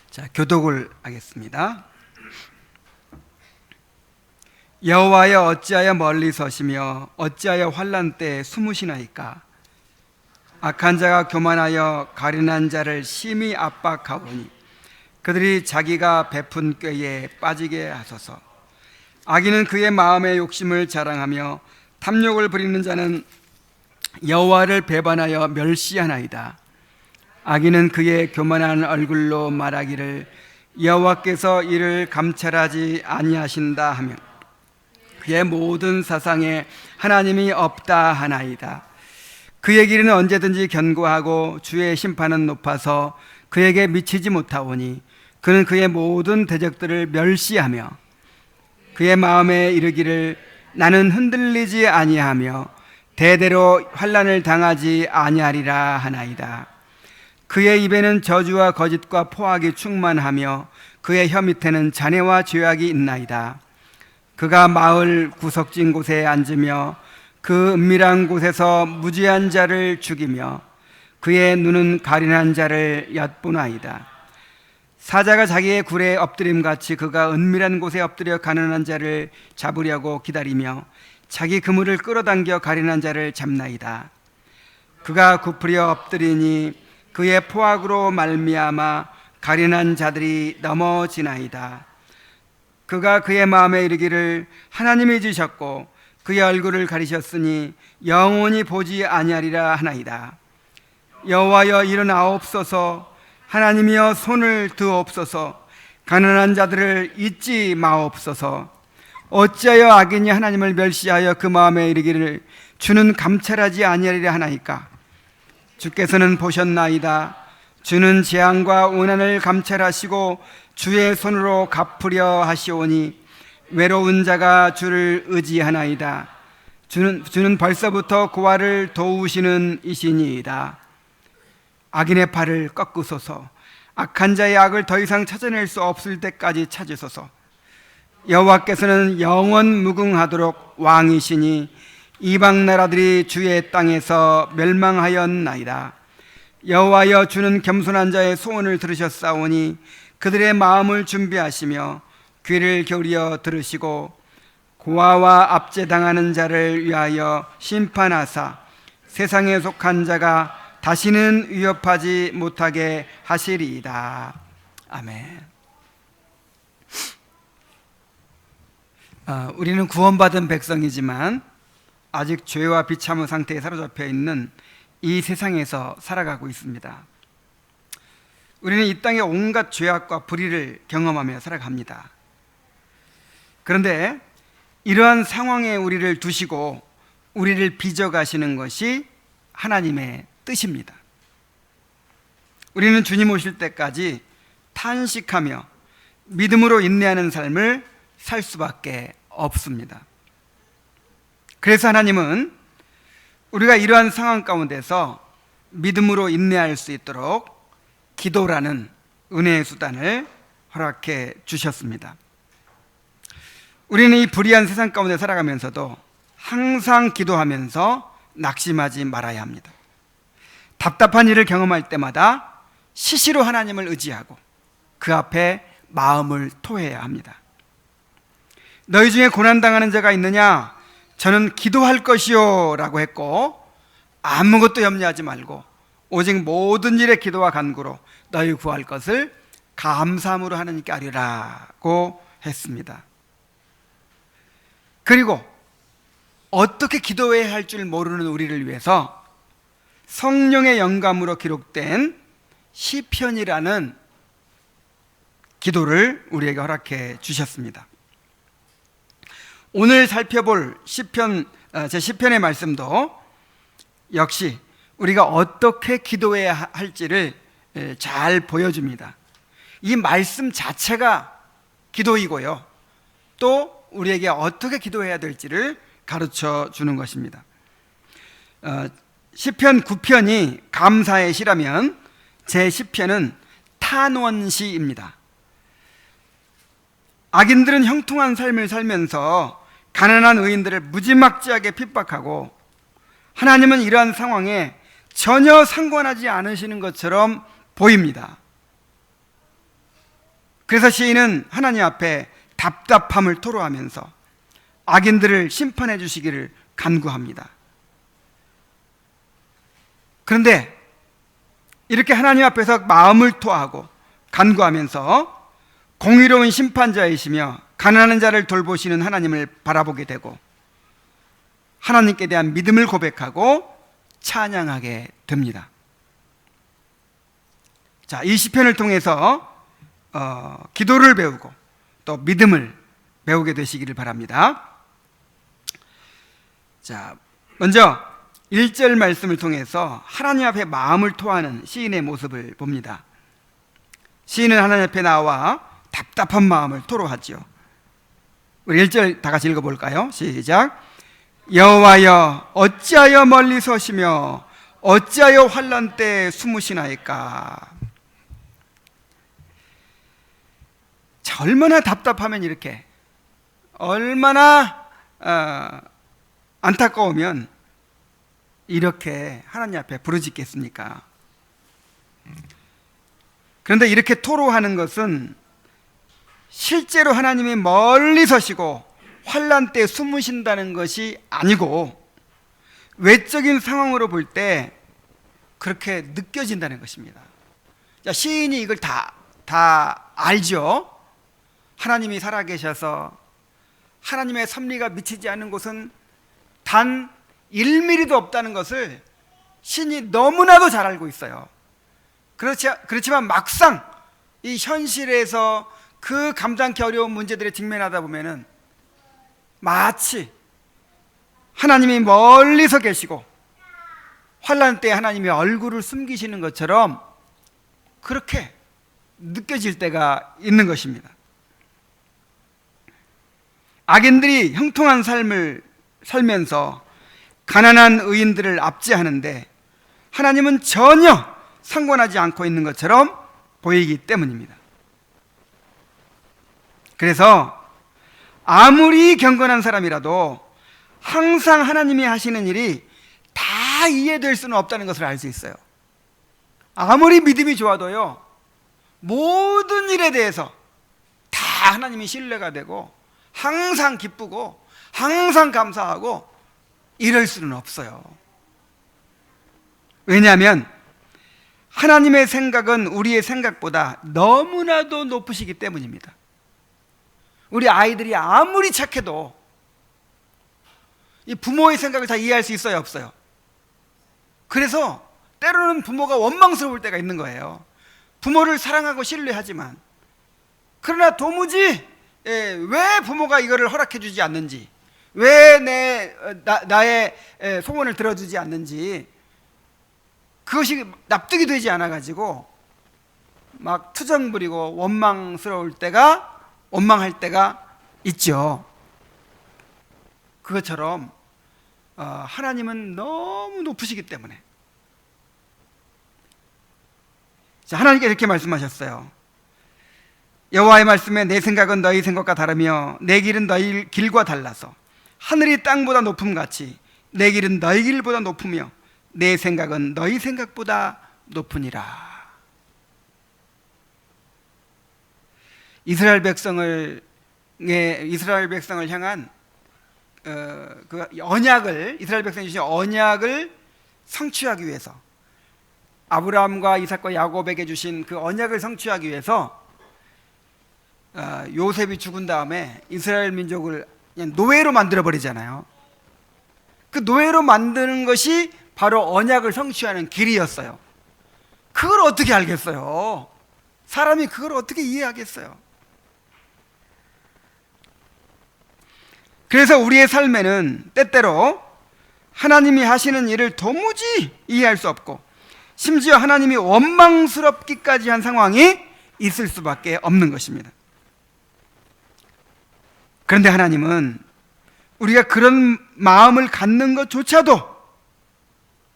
자, 교독을 하겠습니다. 여호와여, 어찌하여 멀리 서시며 어찌하여 환난 때에 숨으시나이까? 악한 자가 교만하여 가련한 자를 심히 압박하오니 그들이 자기가 베푼 꾀에 빠지게 하소서. 악인은 그의 마음의 욕심을 자랑하며 탐욕을 부리는 자는 여호와를 배반하여 멸시하나이다. 악인은 그의 교만한 얼굴로 말하기를 여호와께서 이를 감찰하지 아니하신다 하며 그의 모든 사상에 하나님이 없다 하나이다. 그의 길은 언제든지 견고하고 주의 심판은 높아서 그에게 미치지 못하오니 그는 그의 모든 대적들을 멸시하며 그의 마음에 이르기를 나는 흔들리지 아니하며 대대로 환난을 당하지 아니하리라 하나이다. 그의 입에는 저주와 거짓과 포악이 충만하며 그의 혀 밑에는 잔해와 죄악이 있나이다. 그가 마을 구석진 곳에 앉으며 그 은밀한 곳에서 무지한 자를 죽이며 그의 눈은 가련한 자를 엿보나이다. 사자가 자기의 굴에 엎드림같이 그가 은밀한 곳에 엎드려 가난한 자를 잡으려고 기다리며 자기 그물을 끌어당겨 가련한 자를 잡나이다. 그가 굽으려 엎드리니 그의 포악으로 말미암아 가련한 자들이 넘어지나이다. 그가 그의 마음에 이르기를 하나님이 지으셨고 그의 얼굴을 가리셨으니 영원히 보지 아니하리라 하나이다. 여호와여, 일어나옵소서. 하나님이여, 손을 드옵소서. 가난한 자들을 잊지 마옵소서. 어찌하여 악인이 하나님을 멸시하여 그 마음에 이르기를 주는 감찰하지 아니하리라 하나이까? 주께서는 보셨나이다. 주는 재앙과 원한을 감찰하시고 주의 손으로 갚으려 하시오니 외로운 자가 주를 의지하나이다. 주는 벌써부터 고아를 도우시는 이시니이다. 악인의 팔을 꺾으소서. 악한 자의 악을 더 이상 찾아낼 수 없을 때까지 찾으소서. 여호와께서는 영원 무궁하도록 왕이시니 이방 나라들이 주의 땅에서 멸망하였나이다. 여호와여, 주는 겸손한 자의 소원을 들으셨사오니 그들의 마음을 준비하시며 귀를 기울여 들으시고 고아와 압제당하는 자를 위하여 심판하사 세상에 속한 자가 다시는 위협하지 못하게 하시리이다. 아멘. 우리는 구원받은 백성이지만 아직 죄와 비참한 상태에 사로잡혀 있는 이 세상에서 살아가고 있습니다. 우리는 이 땅의 온갖 죄악과 불의를 경험하며 살아갑니다. 그런데 이러한 상황에 우리를 두시고 우리를 빚어가시는 것이 하나님의 뜻입니다. 우리는 주님 오실 때까지 탄식하며 믿음으로 인내하는 삶을 살 수밖에 없습니다. 그래서 하나님은 우리가 이러한 상황 가운데서 믿음으로 인내할 수 있도록 기도라는 은혜의 수단을 허락해 주셨습니다. 우리는 이 불의한 세상 가운데 살아가면서도 항상 기도하면서 낙심하지 말아야 합니다. 답답한 일을 경험할 때마다 시시로 하나님을 의지하고 그 앞에 마음을 토해야 합니다. 너희 중에 고난당하는 자가 있느냐? 저는 기도할 것이요 라고 했고 아무것도 염려하지 말고 오직 모든 일에 기도와 간구로 너희 구할 것을 감사함으로 하나님께 아뢰라고 했습니다. 그리고 어떻게 기도해야 할 줄 모르는 우리를 위해서 성령의 영감으로 기록된 시편이라는 기도를 우리에게 허락해 주셨습니다. 오늘 살펴볼 시편, 제 시편의 말씀도 역시 우리가 어떻게 기도해야 할지를 잘 보여줍니다. 이 말씀 자체가 기도이고요, 또 우리에게 어떻게 기도해야 될지를 가르쳐 주는 것입니다. 시편 9편이 감사의 시라면 제 시편은 탄원시입니다. 악인들은 형통한 삶을 살면서 가난한 의인들을 무지막지하게 핍박하고 하나님은 이러한 상황에 전혀 상관하지 않으시는 것처럼 보입니다. 그래서 시인은 하나님 앞에 답답함을 토로하면서 악인들을 심판해 주시기를 간구합니다. 그런데 이렇게 하나님 앞에서 마음을 토하고 간구하면서 공의로운 심판자이시며 가난한 자를 돌보시는 하나님을 바라보게 되고 하나님께 대한 믿음을 고백하고 찬양하게 됩니다. 자, 이 시편을 통해서 기도를 배우고 또 믿음을 배우게 되시기를 바랍니다. 자, 먼저 1절 말씀을 통해서 하나님 앞에 마음을 토하는 시인의 모습을 봅니다. 시인은 하나님 앞에 나와 답답한 마음을 토로하죠. 우리 1절 다 같이 읽어볼까요? 시작. 여호와여 어찌하여 멀리 서시며 어찌하여 환난 때 숨으시나이까. 자, 얼마나 답답하면 이렇게, 얼마나 안타까우면 이렇게 하나님 앞에 부르짖겠습니까? 그런데 이렇게 토로하는 것은 실제로 하나님이 멀리 서시고 환난 때 숨으신다는 것이 아니고 외적인 상황으로 볼 때 그렇게 느껴진다는 것입니다. 자, 시인이 이걸 다 알죠. 하나님이 살아계셔서 하나님의 섭리가 미치지 않는 곳은 단 1mm도 없다는 것을 신이 너무나도 잘 알고 있어요. 그렇지만 막상 이 현실에서 그 감당기 어려운 문제들에 직면하다 보면은 마치 하나님이 멀리서 계시고 환난 때 하나님이 얼굴을 숨기시는 것처럼 그렇게 느껴질 때가 있는 것입니다. 악인들이 형통한 삶을 살면서 가난한 의인들을 압제하는데 하나님은 전혀 상관하지 않고 있는 것처럼 보이기 때문입니다. 그래서 아무리 경건한 사람이라도 항상 하나님이 하시는 일이 다 이해될 수는 없다는 것을 알 수 있어요. 아무리 믿음이 좋아도요, 모든 일에 대해서 다 하나님이 신뢰가 되고 항상 기쁘고 항상 감사하고 이럴 수는 없어요. 왜냐하면 하나님의 생각은 우리의 생각보다 너무나도 높으시기 때문입니다. 우리 아이들이 아무리 착해도 이 부모의 생각을 다 이해할 수 있어요, 없어요? 그래서 때로는 부모가 원망스러울 때가 있는 거예요. 부모를 사랑하고 신뢰하지만 그러나 도무지 왜 부모가 이거를 허락해 주지 않는지, 왜 나의 소원을 들어주지 않는지 그것이 납득이 되지 않아 가지고 막 투정 부리고 원망할 때가 있죠. 그것처럼 하나님은 너무 높으시기 때문에, 자, 하나님께 이렇게 말씀하셨어요. 여호와의 말씀에 내 생각은 너희 생각과 다르며 내 길은 너희 길과 달라서 하늘이 땅보다 높음같이 내 길은 너희 길보다 높으며 내 생각은 너희 생각보다 높으니라. 이스라엘 백성을 향한 그 언약을, 이스라엘 백성이 주신 언약을 성취하기 위해서, 아브라함과 이삭과 야곱에게 주신 그 언약을 성취하기 위해서 요셉이 죽은 다음에 이스라엘 민족을 그냥 노예로 만들어 버리잖아요. 그 노예로 만드는 것이 바로 언약을 성취하는 길이었어요. 그걸 어떻게 알겠어요? 사람이 그걸 어떻게 이해하겠어요? 그래서 우리의 삶에는 때때로 하나님이 하시는 일을 도무지 이해할 수 없고 심지어 하나님이 원망스럽기까지 한 상황이 있을 수밖에 없는 것입니다. 그런데 하나님은 우리가 그런 마음을 갖는 것조차도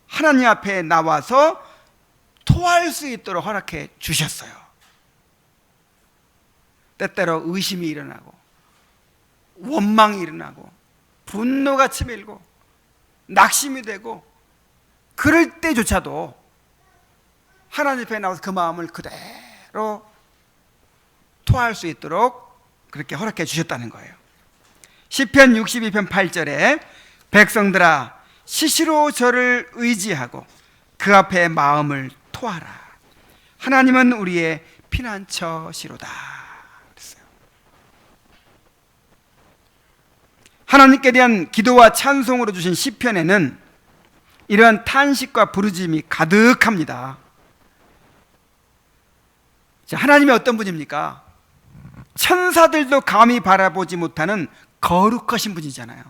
하나님 앞에 나와서 토할 수 있도록 허락해 주셨어요. 때때로 의심이 일어나고 원망이 일어나고 분노가 치밀고 낙심이 되고 그럴 때조차도 하나님 앞에 나와서 그 마음을 그대로 토할 수 있도록 그렇게 허락해 주셨다는 거예요. 시편 62편 8절에 백성들아 시시로 저를 의지하고 그 앞에 마음을 토하라. 하나님은 우리의 피난처시로다 그랬어요. 하나님께 대한 기도와 찬송으로 주신 시편에는 이러한 탄식과 부르짖음이 가득합니다. 자, 하나님이 어떤 분입니까? 천사들도 감히 바라보지 못하는 거룩하신 분이잖아요.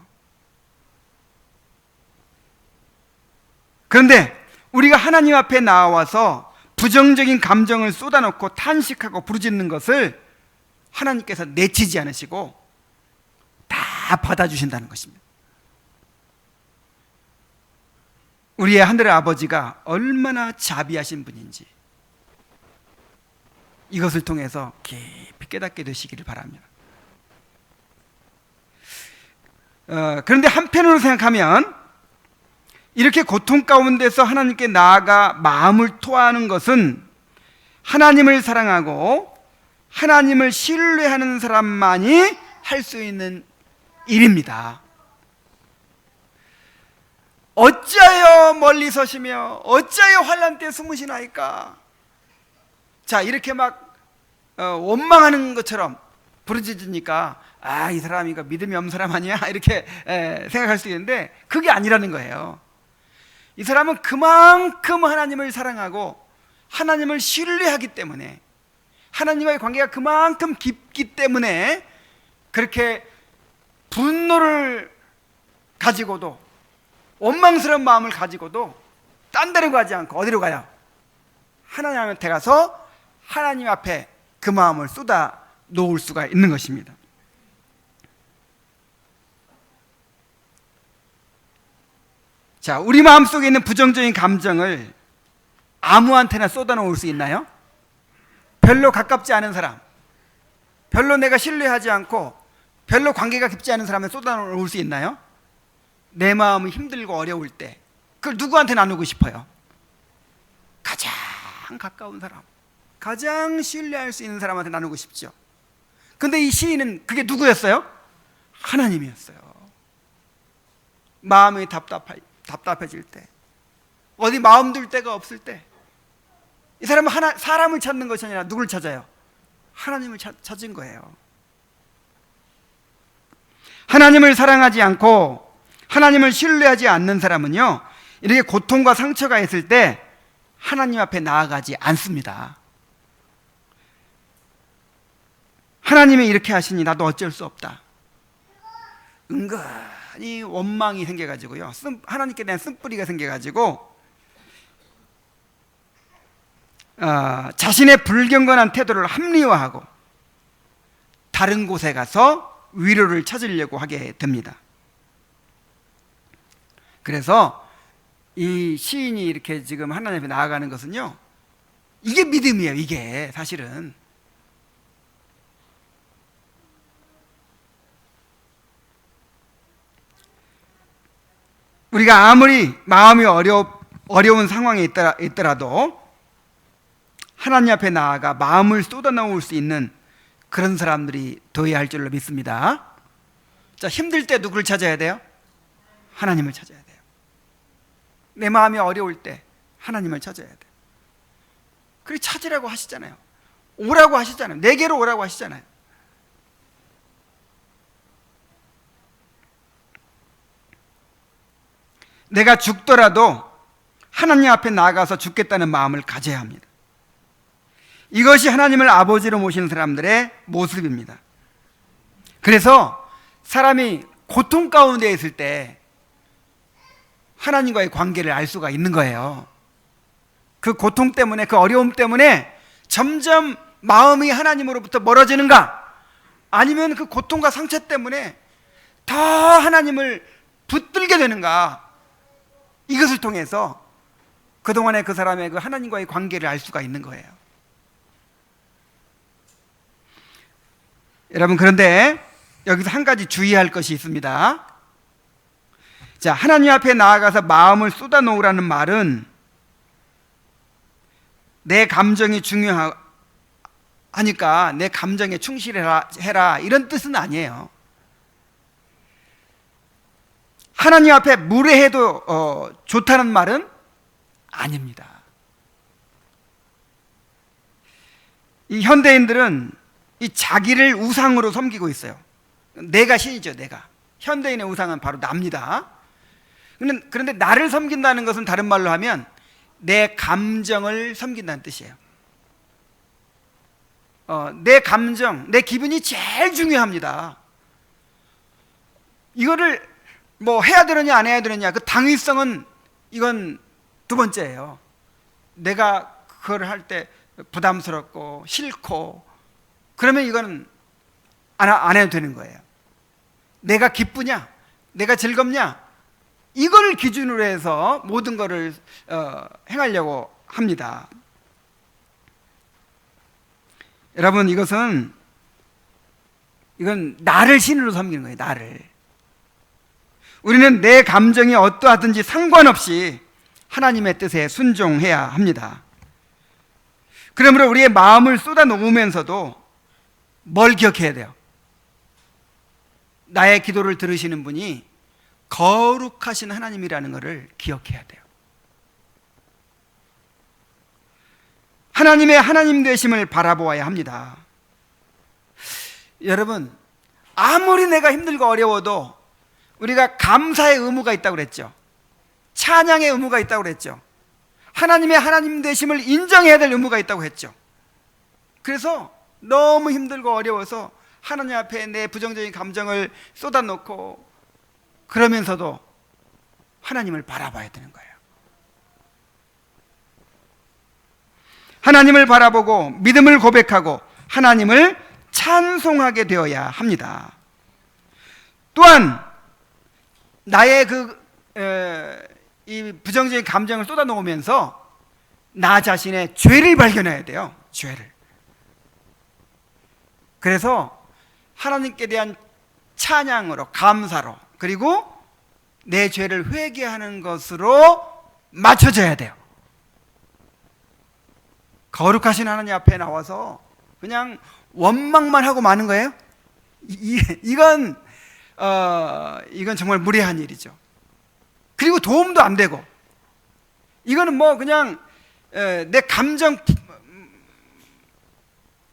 그런데 우리가 하나님 앞에 나와서 부정적인 감정을 쏟아놓고 탄식하고 부르짖는 것을 하나님께서 내치지 않으시고 다 받아주신다는 것입니다. 우리의 하늘의 아버지가 얼마나 자비하신 분인지 이것을 통해서 깊이 깨닫게 되시기를 바랍니다. 그런데 한편으로 생각하면 이렇게 고통 가운데서 하나님께 나아가 마음을 토하는 것은 하나님을 사랑하고 하나님을 신뢰하는 사람만이 할 수 있는 일입니다. 어찌하여 멀리 서시며 어찌하여 환난 때 숨으시나이까. 자, 이렇게 막 원망하는 것처럼 부르짖으니까 이 사람이 이거 믿음이 없는 사람 아니야? 이렇게 생각할 수 있는데 그게 아니라는 거예요. 이 사람은 그만큼 하나님을 사랑하고 하나님을 신뢰하기 때문에, 하나님과의 관계가 그만큼 깊기 때문에 그렇게 분노를 가지고도, 원망스러운 마음을 가지고도 딴 데로 가지 않고 어디로 가요? 하나님한테 가서 하나님 앞에 그 마음을 쏟아 놓을 수가 있는 것입니다. 자, 우리 마음속에 있는 부정적인 감정을 아무한테나 쏟아 놓을 수 있나요? 별로 가깝지 않은 사람, 별로 내가 신뢰하지 않고 별로 관계가 깊지 않은 사람에 쏟아 놓을 수 있나요? 내 마음이 힘들고 어려울 때 그걸 누구한테 나누고 싶어요? 가장 가까운 사람, 가장 신뢰할 수 있는 사람한테 나누고 싶죠. 근데 이 시인은 그게 누구였어요? 하나님이었어요. 마음이 답답해질 때, 어디 마음 둘 데가 없을 때, 이 사람은 사람을 찾는 것이 아니라 누굴 찾아요? 하나님을 찾은 거예요. 하나님을 사랑하지 않고 하나님을 신뢰하지 않는 사람은요, 이렇게 고통과 상처가 있을 때 하나님 앞에 나아가지 않습니다. 하나님이 이렇게 하시니 나도 어쩔 수 없다. 은근히 원망이 생겨가지고요, 하나님께 대한 쓴뿌리가 생겨가지고 자신의 불경건한 태도를 합리화하고 다른 곳에 가서 위로를 찾으려고 하게 됩니다. 그래서 이 시인이 이렇게 지금 하나님 앞에 나아가는 것은요, 이게 믿음이에요. 이게 사실은 우리가 아무리 마음이 어려운 상황에 있더라도 하나님 앞에 나아가 마음을 쏟아놓을 수 있는 그런 사람들이 되어야 할 줄로 믿습니다. 자, 힘들 때 누구를 찾아야 돼요? 하나님을 찾아야 돼요. 내 마음이 어려울 때 하나님을 찾아야 돼요. 그리고 찾으라고 하시잖아요. 오라고 하시잖아요. 내게로 오라고 하시잖아요. 내가 죽더라도 하나님 앞에 나아가서 죽겠다는 마음을 가져야 합니다. 이것이 하나님을 아버지로 모시는 사람들의 모습입니다. 그래서 사람이 고통 가운데 있을 때 하나님과의 관계를 알 수가 있는 거예요. 그 고통 때문에, 그 어려움 때문에 점점 마음이 하나님으로부터 멀어지는가, 아니면 그 고통과 상처 때문에 더 하나님을 붙들게 되는가, 이것을 통해서 그동안의 그 사람의 그 하나님과의 관계를 알 수가 있는 거예요. 여러분, 그런데 여기서 한 가지 주의할 것이 있습니다. 자, 하나님 앞에 나아가서 마음을 쏟아놓으라는 말은 내 감정이 하니까 내 감정에 충실해라 이런 뜻은 아니에요. 하나님 앞에 무례해도 좋다는 말은 아닙니다. 이 현대인들은 이 자기를 우상으로 섬기고 있어요. 내가 신이죠, 내가. 현대인의 우상은 바로 납니다. 그런데 나를 섬긴다는 것은 다른 말로 하면 내 감정을 섬긴다는 뜻이에요. 내 감정, 내 기분이 제일 중요합니다. 이거를 뭐 해야 되느냐 안 해야 되느냐, 그 당위성은 이건 두 번째예요. 내가 그걸 할 때 부담스럽고 싫고 그러면 이거는 안 해도 되는 거예요. 내가 기쁘냐, 내가 즐겁냐, 이걸 기준으로 해서 모든 것을 행하려고 합니다. 여러분, 이건 나를 신으로 섬기는 거예요. 나를. 우리는 내 감정이 어떠하든지 상관없이 하나님의 뜻에 순종해야 합니다. 그러므로 우리의 마음을 쏟아놓으면서도 뭘 기억해야 돼요? 나의 기도를 들으시는 분이 거룩하신 하나님이라는 것을 기억해야 돼요. 하나님의 하나님 되심을 바라보아야 합니다. 여러분, 아무리 내가 힘들고 어려워도 우리가 감사의 의무가 있다고 그랬죠. 찬양의 의무가 있다고 그랬죠. 하나님의 하나님 되심을 인정해야 될 의무가 있다고 했죠. 그래서 너무 힘들고 어려워서 하나님 앞에 내 부정적인 감정을 쏟아놓고 그러면서도 하나님을 바라봐야 되는 거예요. 하나님을 바라보고 믿음을 고백하고 하나님을 찬송하게 되어야 합니다. 또한 나의 이 부정적인 감정을 쏟아놓으면서 나 자신의 죄를 발견해야 돼요. 죄를. 그래서 하나님께 대한 찬양으로, 감사로, 그리고 내 죄를 회개하는 것으로 맞춰져야 돼요. 거룩하신 하나님 앞에 나와서 그냥 원망만 하고 마는 거예요? 이건 정말 무례한 일이죠. 그리고 도움도 안 되고, 이거는 뭐 그냥 내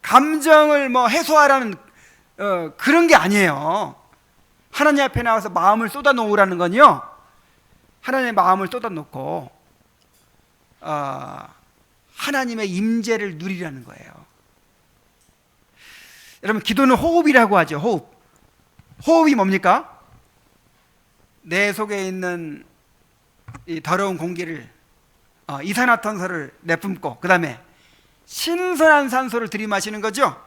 감정을 뭐 해소하라는 그런 게 아니에요. 하나님 앞에 나와서 마음을 쏟아놓으라는 건요, 하나님의 마음을 쏟아놓고 하나님의 임재를 누리라는 거예요. 여러분, 기도는 호흡이라고 하죠. 호흡이 뭡니까? 내 속에 있는 이 더러운 공기를, 이산화탄소를 내뿜고 그 다음에 신선한 산소를 들이마시는 거죠.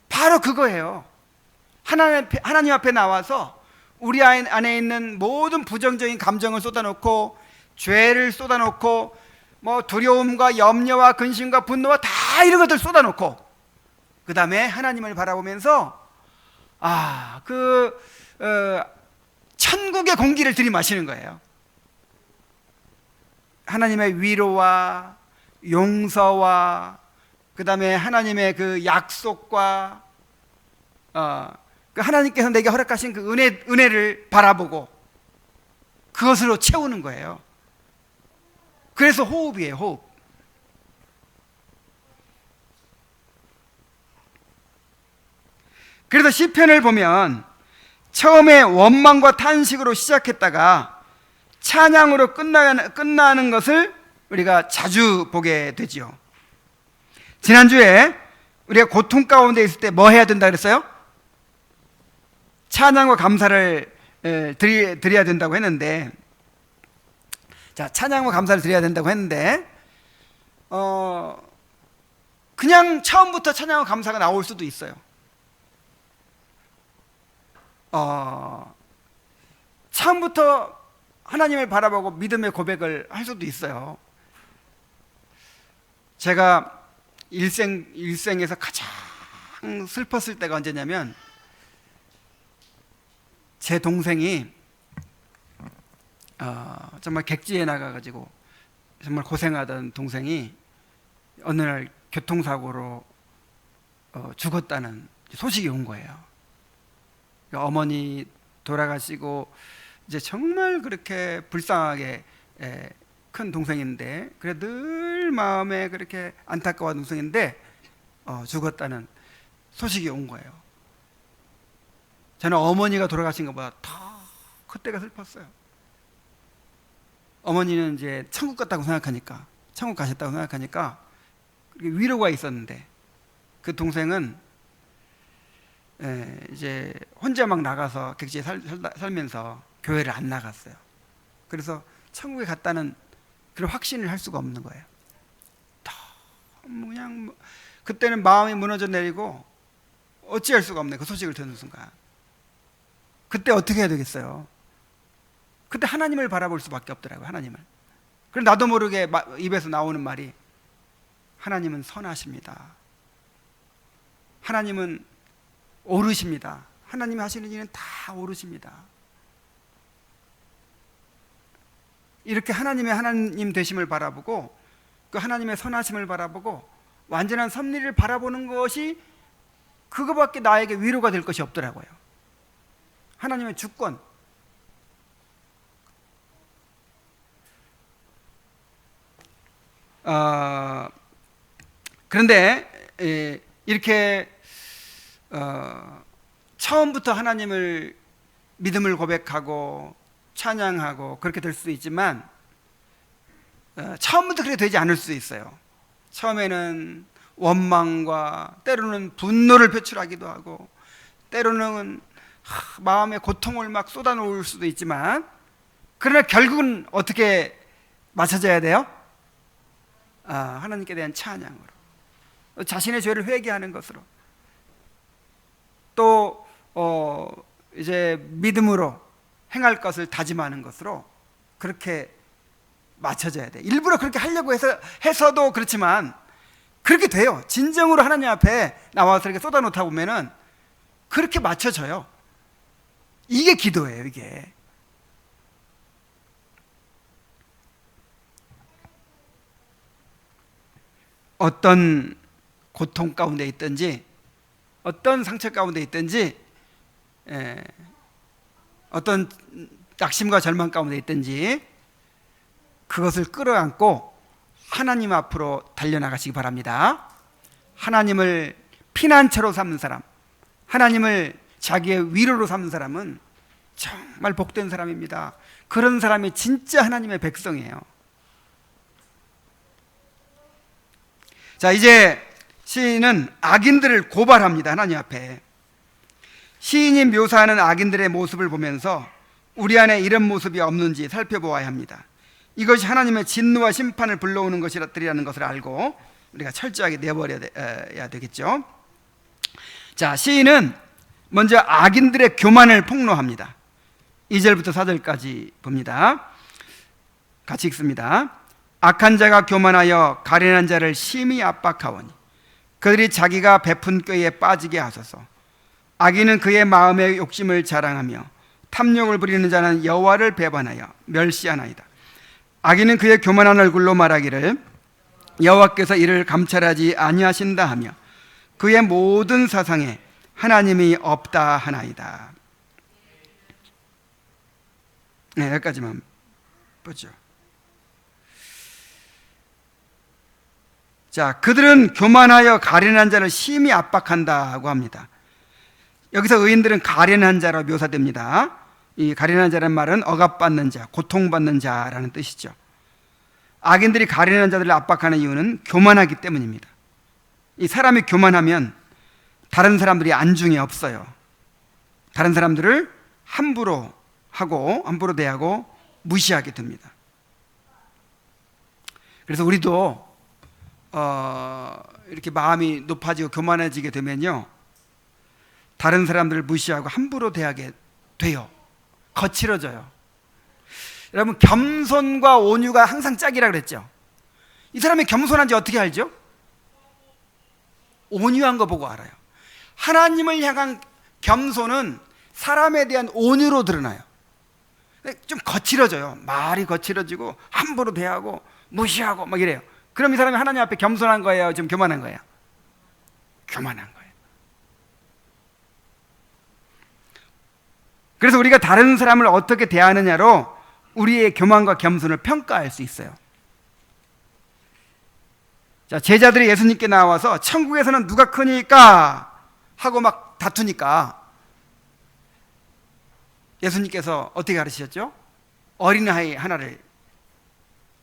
바로 그거예요. 하나님 앞에 나와서 우리 안에 있는 모든 부정적인 감정을 쏟아놓고, 죄를 쏟아놓고, 뭐 두려움과 염려와 근심과 분노와 다 이런 것들 쏟아놓고, 그 다음에 하나님을 바라보면서 천국의 공기를 들이마시는 거예요. 하나님의 위로와 용서와 그 다음에 하나님의 그 약속과 그 하나님께서 내게 허락하신 그 은혜를 바라보고 그것으로 채우는 거예요. 그래서 호흡이에요, 호흡. 그래서 시편을 보면 처음에 원망과 탄식으로 시작했다가 찬양으로 끝나는 것을 우리가 자주 보게 되지요. 지난주에 우리가 고통 가운데 있을 때 뭐 해야 된다 그랬어요? 찬양과 감사를 드려야 된다고 했는데, 자, 찬양과 감사를 드려야 된다고 했는데 그냥 처음부터 찬양과 감사가 나올 수도 있어요. 처음부터 하나님을 바라보고 믿음의 고백을 할 수도 있어요. 제가 일생에서 가장 슬펐을 때가 언제냐면, 제 동생이 정말 객지에 나가가지고 정말 고생하던 동생이 어느 날 교통사고로 죽었다는 소식이 온 거예요. 어머니 돌아가시고 이제 정말 그렇게 불쌍하게 큰 동생인데, 그래 늘 마음에 그렇게 안타까운 동생인데 죽었다는 소식이 온 거예요. 저는 어머니가 돌아가신 것보다 더 그때가 슬펐어요. 어머니는 이제 천국 갔다고 생각하니까, 천국 가셨다고 생각하니까 위로가 있었는데, 그 동생은 이제 혼자 막 나가서 객지에 살면서 교회를 안 나갔어요. 그래서 천국에 갔다는 그런 확신을 할 수가 없는 거예요. 그냥 그때는 마음이 무너져 내리고 어찌할 수가 없네, 그 소식을 듣는 순간. 그때 어떻게 해야 되겠어요? 그때 하나님을 바라볼 수밖에 없더라고요. 하나님을. 그럼 나도 모르게 입에서 나오는 말이, 하나님은 선하십니다. 하나님은 옳으십니다. 하나님이 하시는 일은 다 옳으십니다. 이렇게 하나님의 하나님 되심을 바라보고, 그 하나님의 선하심을 바라보고 완전한 섭리를 바라보는 것이, 그거밖에 나에게 위로가 될 것이 없더라고요. 하나님의 주권, 그런데 이렇게 처음부터 하나님을 믿음을 고백하고 찬양하고 그렇게 될 수도 있지만, 처음부터 그렇게 되지 않을 수 있어요. 처음에는 원망과 때로는 분노를 표출하기도 하고, 때로는 마음의 고통을 막 쏟아놓을 수도 있지만, 그러나 결국은 어떻게 맞춰져야 돼요? 하나님께 대한 찬양으로, 자신의 죄를 회개하는 것으로, 또 이제 믿음으로 행할 것을 다짐하는 것으로 그렇게 맞춰져야 돼. 일부러 그렇게 하려고 해서도 그렇지만 그렇게 돼요. 진정으로 하나님 앞에 나와서 이렇게 쏟아놓다 보면은 그렇게 맞춰져요. 이게 기도예요, 이게. 어떤 고통 가운데 있든지, 어떤 상처 가운데 있든지, 어떤 낙심과 절망 가운데 있든지, 그것을 끌어안고 하나님 앞으로 달려나가시기 바랍니다. 하나님을 피난처로 삼는 사람, 하나님을 자기의 위로로 삼는 사람은 정말 복된 사람입니다. 그런 사람이 진짜 하나님의 백성이에요. 자, 이제 시인은 악인들을 고발합니다. 하나님 앞에. 시인이 묘사하는 악인들의 모습을 보면서 우리 안에 이런 모습이 없는지 살펴보아야 합니다. 이것이 하나님의 진노와 심판을 불러오는 것이라는 것을 알고 우리가 철저하게 내버려야 되겠죠. 자, 시인은 먼저 악인들의 교만을 폭로합니다. 2절부터 4절까지 봅니다. 같이 읽습니다. 악한 자가 교만하여 가련한 자를 심히 압박하오니 그들이 자기가 베푼 꾀에 빠지게 하소서. 악인은 그의 마음의 욕심을 자랑하며 탐욕을 부리는 자는 여호와를 배반하여 멸시하나이다. 악인은 그의 교만한 얼굴로 말하기를 여호와께서 이를 감찰하지 아니하신다 하며 그의 모든 사상에 하나님이 없다 하나이다. 네, 여기까지만 보죠. 자, 그들은 교만하여 가련한 자를 심히 압박한다고 합니다. 여기서 의인들은 가련한 자로 묘사됩니다. 이 가련한 자라는 말은 억압받는 자, 고통받는 자라는 뜻이죠. 악인들이 가련한 자들을 압박하는 이유는 교만하기 때문입니다. 이 사람이 교만하면 다른 사람들이 안중에 없어요. 다른 사람들을 함부로 하고 함부로 대하고 무시하게 됩니다. 그래서 우리도 이렇게 마음이 높아지고 교만해지게 되면요, 다른 사람들을 무시하고 함부로 대하게 돼요. 거칠어져요. 여러분, 겸손과 온유가 항상 짝이라 그랬죠. 이 사람이 겸손한지 어떻게 알죠? 온유한 거 보고 알아요. 하나님을 향한 겸손은 사람에 대한 온유로 드러나요. 좀 거칠어져요. 말이 거칠어지고 함부로 대하고 무시하고 막 이래요. 그럼 이 사람이 하나님 앞에 겸손한 거예요? 좀 교만한 거예요? 교만한 거예요. 그래서 우리가 다른 사람을 어떻게 대하느냐로 우리의 교만과 겸손을 평가할 수 있어요. 자, 제자들이 예수님께 나와서 천국에서는 누가 크니까 하고 막 다투니까 예수님께서 어떻게 가르치셨죠? 어린아이 하나를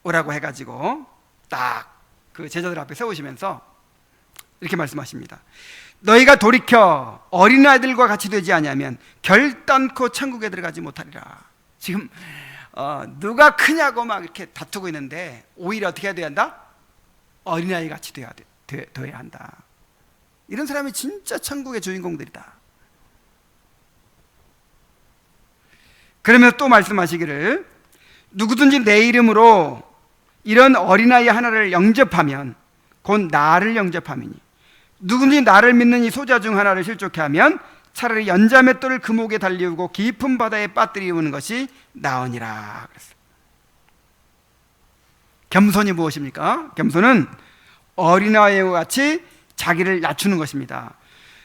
오라고 해가지고 딱 그 제자들 앞에 세우시면서 이렇게 말씀하십니다. 너희가 돌이켜 어린아이들과 같이 되지 아니하면 결단코 천국에 들어가지 못하리라. 지금 누가 크냐고 막 이렇게 다투고 있는데 오히려 어떻게 해야 한다? 어린아이 같이 돼야 한다. 이런 사람이 진짜 천국의 주인공들이다. 그러면서 또 말씀하시기를 누구든지 내 이름으로 이런 어린아이 하나를 영접하면 곧 나를 영접함이니 누구든지 나를 믿는 이 소자 중 하나를 실족해 하면 차라리 연자맷돌을 금옥에 달리우고 깊은 바다에 빠뜨리우는 것이 나으니라 그랬어요. 겸손이 무엇입니까? 겸손은 어린아이와 같이 자기를 낮추는 것입니다.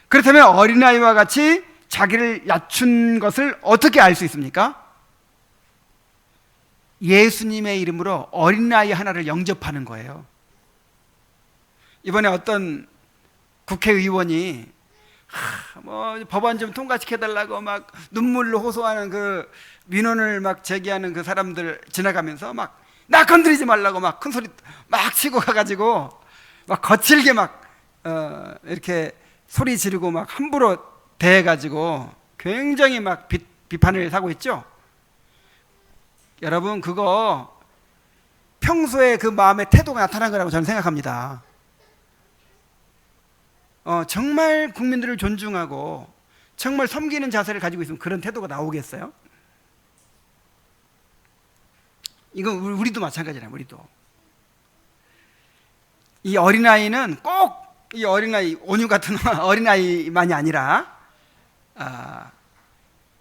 그렇다면 어린아이와 같이 자기를 낮춘 것을 어떻게 알 수 있습니까? 예수님의 이름으로 어린아이 하나를 영접하는 거예요. 이번에 어떤 국회의원이 법안 좀 통과시켜달라고 막 눈물로 호소하는 그 민원을 막 제기하는 그 사람들 지나가면서 막 나 건드리지 말라고 막 큰 소리 막 치고 가가지고 막 거칠게 막 이렇게 소리 지르고 막 함부로 대해가지고 굉장히 막 비판을 사고 있죠. 여러분 그거 평소에 그 마음의 태도가 나타난 거라고 저는 생각합니다. 정말 국민들을 존중하고 정말 섬기는 자세를 가지고 있으면 그런 태도가 나오겠어요? 이건 우리도 마찬가지잖아요. 우리도 이 어린아이는 꼭 이 어린아이 온유 같은 어린아이만이 아니라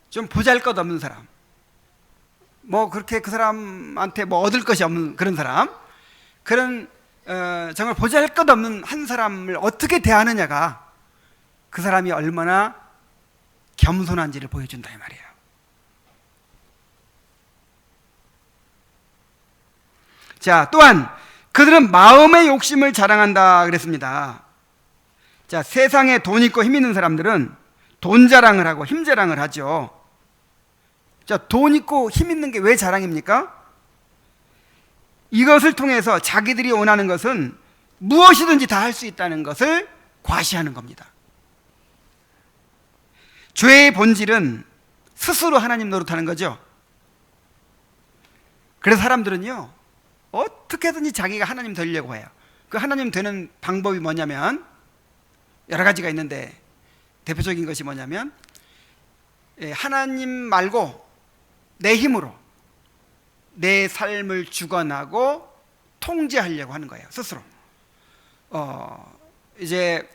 좀 보잘것없는 사람, 뭐 그렇게 그 사람한테 뭐 얻을 것이 없는 그런 사람, 그런 정말 보잘것없는 한 사람을 어떻게 대하느냐가 그 사람이 얼마나 겸손한지를 보여준다 이 말이에요. 자, 또한 그들은 마음의 욕심을 자랑한다 그랬습니다. 자, 세상에 돈 있고 힘 있는 사람들은 돈 자랑을 하고 힘 자랑을 하죠. 자, 돈 있고 힘 있는 게 왜 자랑입니까? 이것을 통해서 자기들이 원하는 것은 무엇이든지 다 할 수 있다는 것을 과시하는 겁니다. 죄의 본질은 스스로 하나님 노릇하는 거죠. 그래서 사람들은요, 어떻게든지 자기가 하나님 되려고 해요. 그 하나님 되는 방법이 뭐냐면 여러 가지가 있는데 대표적인 것이 뭐냐면 하나님 말고 내 힘으로 내 삶을 주관하고 통제하려고 하는 거예요. 스스로 이제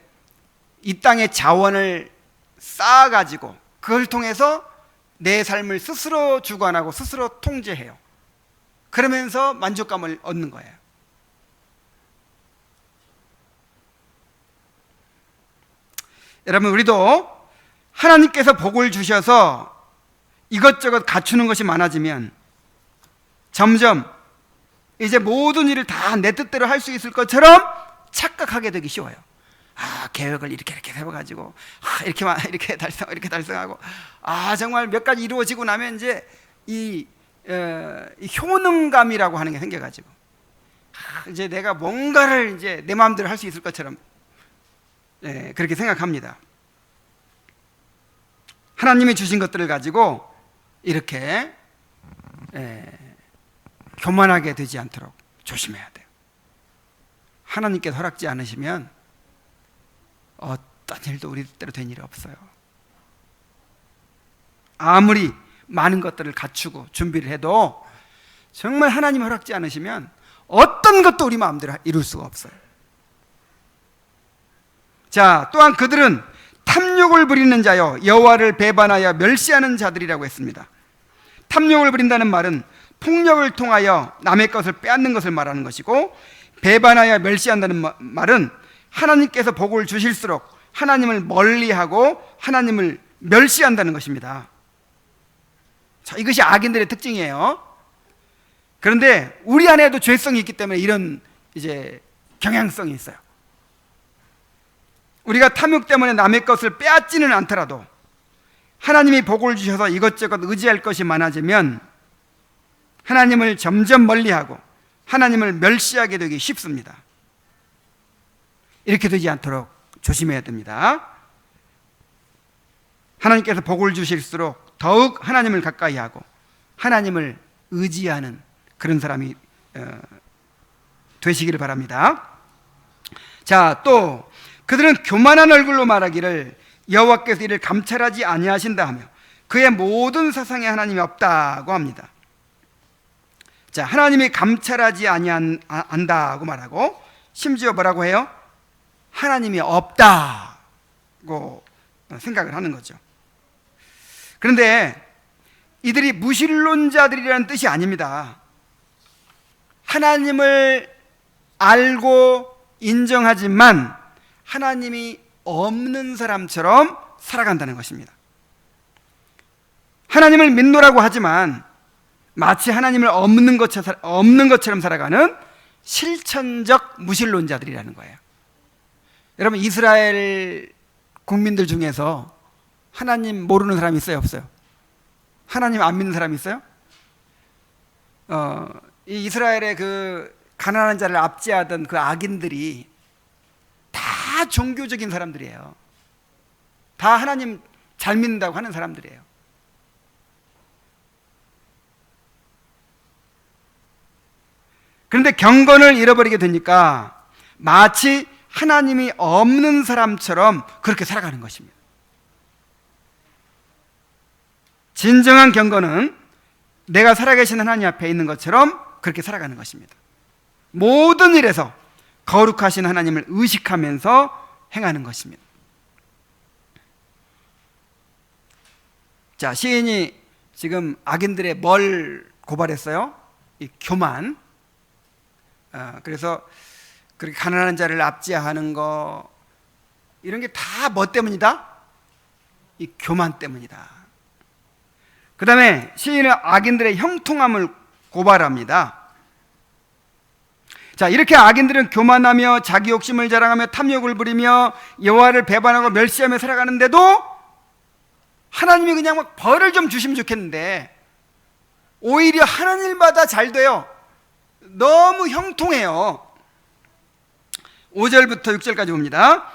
이 땅의 자원을 쌓아가지고 그걸 통해서 내 삶을 스스로 주관하고 스스로 통제해요. 그러면서 만족감을 얻는 거예요. 여러분, 우리도 하나님께서 복을 주셔서 이것저것 갖추는 것이 많아지면 점점 이제 모든 일을 다 내 뜻대로 할 수 있을 것처럼 착각하게 되기 쉬워요. 계획을 이렇게 세워가지고 이렇게 달성하고 정말 몇 가지 이루어지고 나면 이제 이 효능감이라고 하는 게 생겨가지고 이제 내가 뭔가를 이제 내 마음대로 할 수 있을 것처럼 그렇게 생각합니다. 하나님이 주신 것들을 가지고 이렇게 교만하게 되지 않도록 조심해야 돼요. 하나님께서 허락지 않으시면 어떤 일도 우리 뜻대로 된 일이 없어요. 아무리 많은 것들을 갖추고 준비를 해도 정말 하나님 허락지 않으시면 어떤 것도 우리 마음대로 이룰 수가 없어요. 자, 또한 그들은 탐욕을 부리는 자여 여호와를 배반하여 멸시하는 자들이라고 했습니다. 탐욕을 부린다는 말은 폭력을 통하여 남의 것을 빼앗는 것을 말하는 것이고, 배반하여 멸시한다는 말은 하나님께서 복을 주실수록 하나님을 멀리하고 하나님을 멸시한다는 것입니다. 자, 이것이 악인들의 특징이에요. 그런데 우리 안에도 죄성이 있기 때문에 이런 이제 경향성이 있어요. 우리가 탐욕 때문에 남의 것을 빼앗지는 않더라도 하나님이 복을 주셔서 이것저것 의지할 것이 많아지면 하나님을 점점 멀리하고 하나님을 멸시하게 되기 쉽습니다. 이렇게 되지 않도록 조심해야 됩니다. 하나님께서 복을 주실수록 더욱 하나님을 가까이 하고 하나님을 의지하는 그런 사람이 되시기를 바랍니다. 자, 또 그들은 교만한 얼굴로 말하기를 여호와께서 이를 감찰하지 아니하신다 하며 그의 모든 사상에 하나님이 없다고 합니다. 자, 하나님이 감찰하지 아니한다고 말하고 심지어 뭐라고 해요? 하나님이 없다고 생각을 하는 거죠. 그런데 이들이 무신론자들이라는 뜻이 아닙니다. 하나님을 알고 인정하지만 하나님이 없는 사람처럼 살아간다는 것입니다. 하나님을 믿노라고 하지만 마치 하나님을 없는 것처럼 살아가는 실천적 무신론자들이라는 거예요. 여러분, 이스라엘 국민들 중에서 하나님 모르는 사람이 있어요, 없어요? 하나님 안 믿는 사람이 있어요? 이 이스라엘의 그 가난한 자를 압제하던 그 악인들이 다 종교적인 사람들이에요. 다 하나님 잘 믿는다고 하는 사람들이에요. 그런데 경건을 잃어버리게 되니까 마치 하나님이 없는 사람처럼 그렇게 살아가는 것입니다. 진정한 경건은 내가 살아계신 하나님 앞에 있는 것처럼 그렇게 살아가는 것입니다. 모든 일에서 거룩하신 하나님을 의식하면서 행하는 것입니다. 자, 시인이 지금 악인들의 뭘 고발했어요? 이 교만. 그래서 그렇게 가난한 자를 압제하는 거, 이런 게 다 뭐 때문이다? 이 교만 때문이다. 그 다음에 시인은 악인들의 형통함을 고발합니다. 자, 이렇게 악인들은 교만하며 자기 욕심을 자랑하며 탐욕을 부리며 여호와를 배반하고 멸시하며 살아가는데도 하나님이 그냥 막 벌을 좀 주시면 좋겠는데 오히려 하는 일마다 잘 돼요. 너무 형통해요. 5절부터 6절까지 봅니다.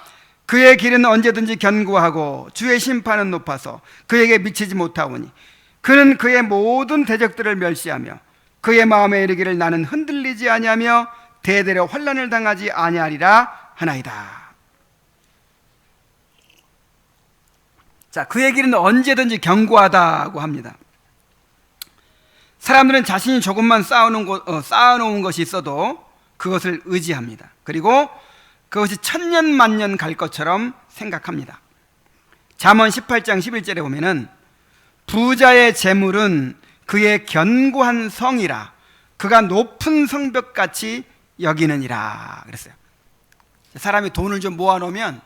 그의 길은 언제든지 견고하고 주의 심판은 높아서 그에게 미치지 못하오니 그는 그의 모든 대적들을 멸시하며 그의 마음에 이르기를 나는 흔들리지 아니하며 대대로 환난을 당하지 아니하리라 하나이다. 자, 그의 길은 언제든지 견고하다고 합니다. 사람들은 자신이 조금만 쌓아놓은 것이 있어도 그것을 의지합니다. 그리고 그것이 천년만년 갈 것처럼 생각합니다. 잠언 18장 11절에 보면은 부자의 재물은 그의 견고한 성이라 그가 높은 성벽같이 여기느니라 그랬어요. 사람이 돈을 좀 모아놓으면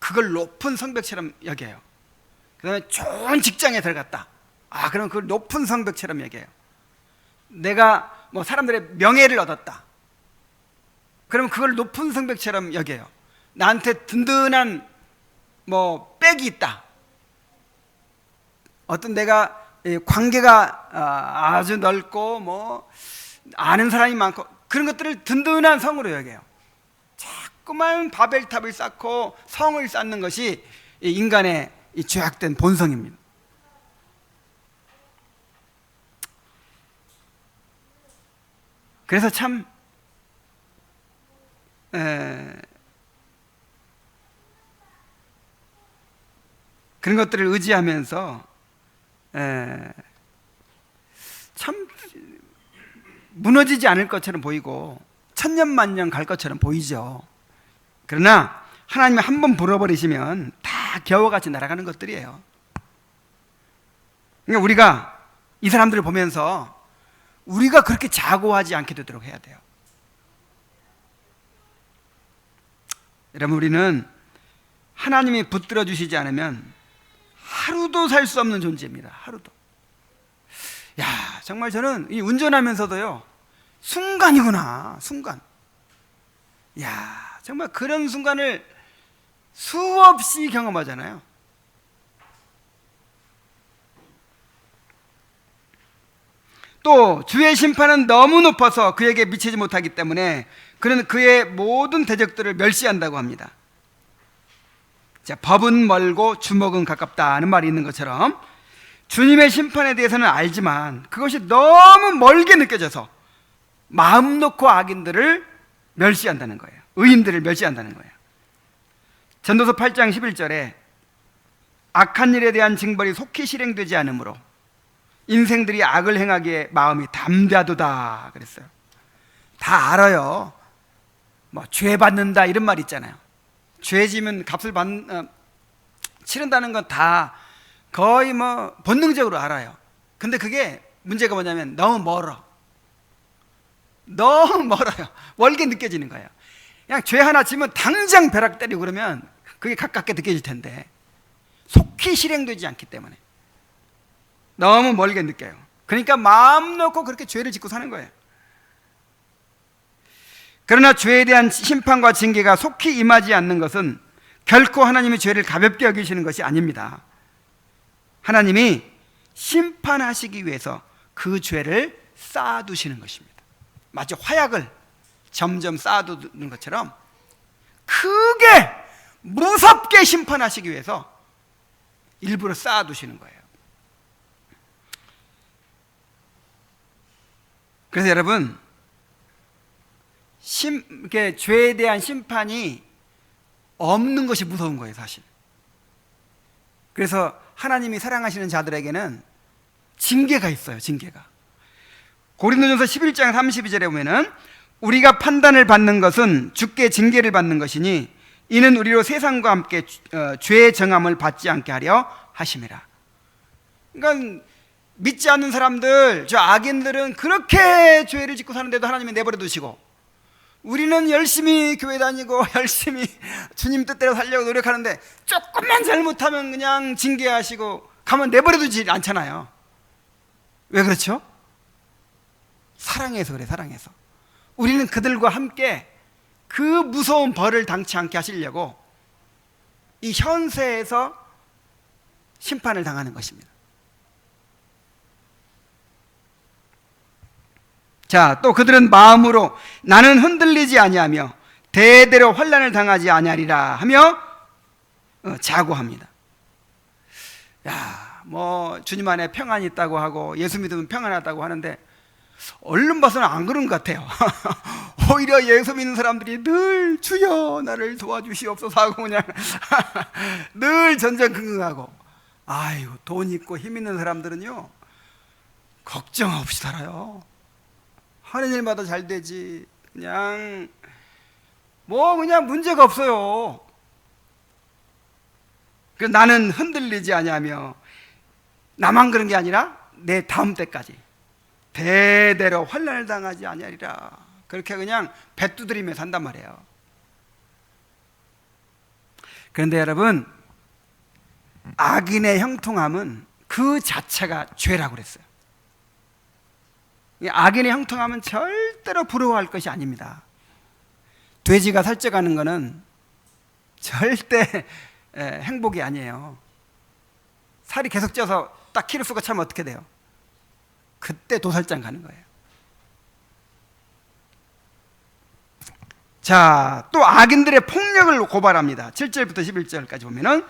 그걸 높은 성벽처럼 여겨요. 그 다음에 좋은 직장에 들어갔다. 그럼 그걸 높은 성벽처럼 여겨요. 내가 뭐 사람들의 명예를 얻었다. 그러면 그걸 높은 성벽처럼 여겨요. 나한테 든든한 뭐 백이 있다. 어떤 내가 관계가 아주 넓고 뭐 아는 사람이 많고 그런 것들을 든든한 성으로 여겨요. 자꾸만 바벨탑을 쌓고 성을 쌓는 것이 인간의 죄악된 본성입니다. 그래서 참 그런 것들을 의지하면서 참 무너지지 않을 것처럼 보이고 천년만년 갈 것처럼 보이죠. 그러나 하나님이 한번 불어버리시면 다 겨우같이 날아가는 것들이에요. 그러니까 우리가 이 사람들을 보면서 우리가 그렇게 자고하지 않게 되도록 해야 돼요. 여러분, 우리는 하나님이 붙들어 주시지 않으면 하루도 살 수 없는 존재입니다. 하루도. 야, 정말 저는 이 운전하면서도요, 순간이구나, 순간. 야, 정말 그런 순간을 수없이 경험하잖아요. 또 주의 심판은 너무 높아서 그에게 미치지 못하기 때문에 그는 그의 모든 대적들을 멸시한다고 합니다. 자, 법은 멀고 주먹은 가깝다는 말이 있는 것처럼 주님의 심판에 대해서는 알지만 그것이 너무 멀게 느껴져서 마음 놓고 악인들을 멸시한다는 거예요. 의인들을 멸시한다는 거예요. 전도서 8장 11절에 악한 일에 대한 징벌이 속히 실행되지 않으므로 인생들이 악을 행하기에 마음이 담대하도다 그랬어요. 다 알아요. 뭐 죄 받는다 이런 말 있잖아요. 죄 지면 값을 치른다는 건 다 거의 뭐 본능적으로 알아요. 근데 그게 문제가 뭐냐면 너무 멀어. 너무 멀어요. 멀게 느껴지는 거예요. 그냥 죄 하나 지면 당장 벼락 때리고 그러면 그게 가깝게 느껴질 텐데 속히 실행되지 않기 때문에 너무 멀게 느껴요. 그러니까 마음 놓고 그렇게 죄를 짓고 사는 거예요. 그러나 죄에 대한 심판과 징계가 속히 임하지 않는 것은 결코 하나님이 죄를 가볍게 여기시는 것이 아닙니다. 하나님이 심판하시기 위해서 그 죄를 쌓아두시는 것입니다. 마치 화약을 점점 쌓아두는 것처럼 크게 무섭게 심판하시기 위해서 일부러 쌓아두시는 거예요. 그래서 여러분, 이렇게 죄에 대한 심판이 없는 것이 무서운 거예요, 사실. 그래서 하나님이 사랑하시는 자들에게는 징계가 있어요, 징계가. 고린도전서 11장 32절에 보면은 우리가 판단을 받는 것은 주께 징계를 받는 것이니 이는 우리로 세상과 함께 죄의 정함을 받지 않게 하려 하심이라. 그러니까 믿지 않는 사람들, 저 악인들은 그렇게 죄를 짓고 사는데도 하나님이 내버려 두시고, 우리는 열심히 교회 다니고 열심히 주님 뜻대로 살려고 노력하는데 조금만 잘못하면 그냥 징계하시고 가만 내버려 두지 않잖아요. 왜 그렇죠? 사랑해서 그래, 사랑해서. 우리는 그들과 함께 그 무서운 벌을 당치 않게 하시려고 이 현세에서 심판을 당하는 것입니다. 자, 또 그들은 마음으로 나는 흔들리지 아니하며 대대로 환난을 당하지 아니하리라 하며 자고합니다. 야, 뭐 주님 안에 평안이 있다고 하고 예수 믿으면 평안하다고 하는데 얼른 봐서는 안 그런 것 같아요. 오히려 예수 믿는 사람들이 늘 주여 나를 도와주시옵소서 하고 그냥 늘 전전긍긍하고, 아이고 돈 있고 힘 있는 사람들은요 걱정 없이 살아요. 하는 일마다 잘 되지. 그냥 그냥 문제가 없어요. 그래서 나는 흔들리지 아니하며, 나만 그런 게 아니라 내 다음 때까지 대대로 환난을 당하지 아니하리라. 그렇게 그냥 배 두드리며 산단 말이에요. 그런데 여러분, 악인의 형통함은 그 자체가 죄라고 그랬어요. 악인의 형통함은 절대로 부러워할 것이 아닙니다. 돼지가 살쪄가는 것은 절대 행복이 아니에요. 살이 계속 쪄서 딱 키를 쓰고 차면 어떻게 돼요? 그때 도살장 가는 거예요. 자, 또 악인들의 폭력을 고발합니다. 7절부터 11절까지 보면은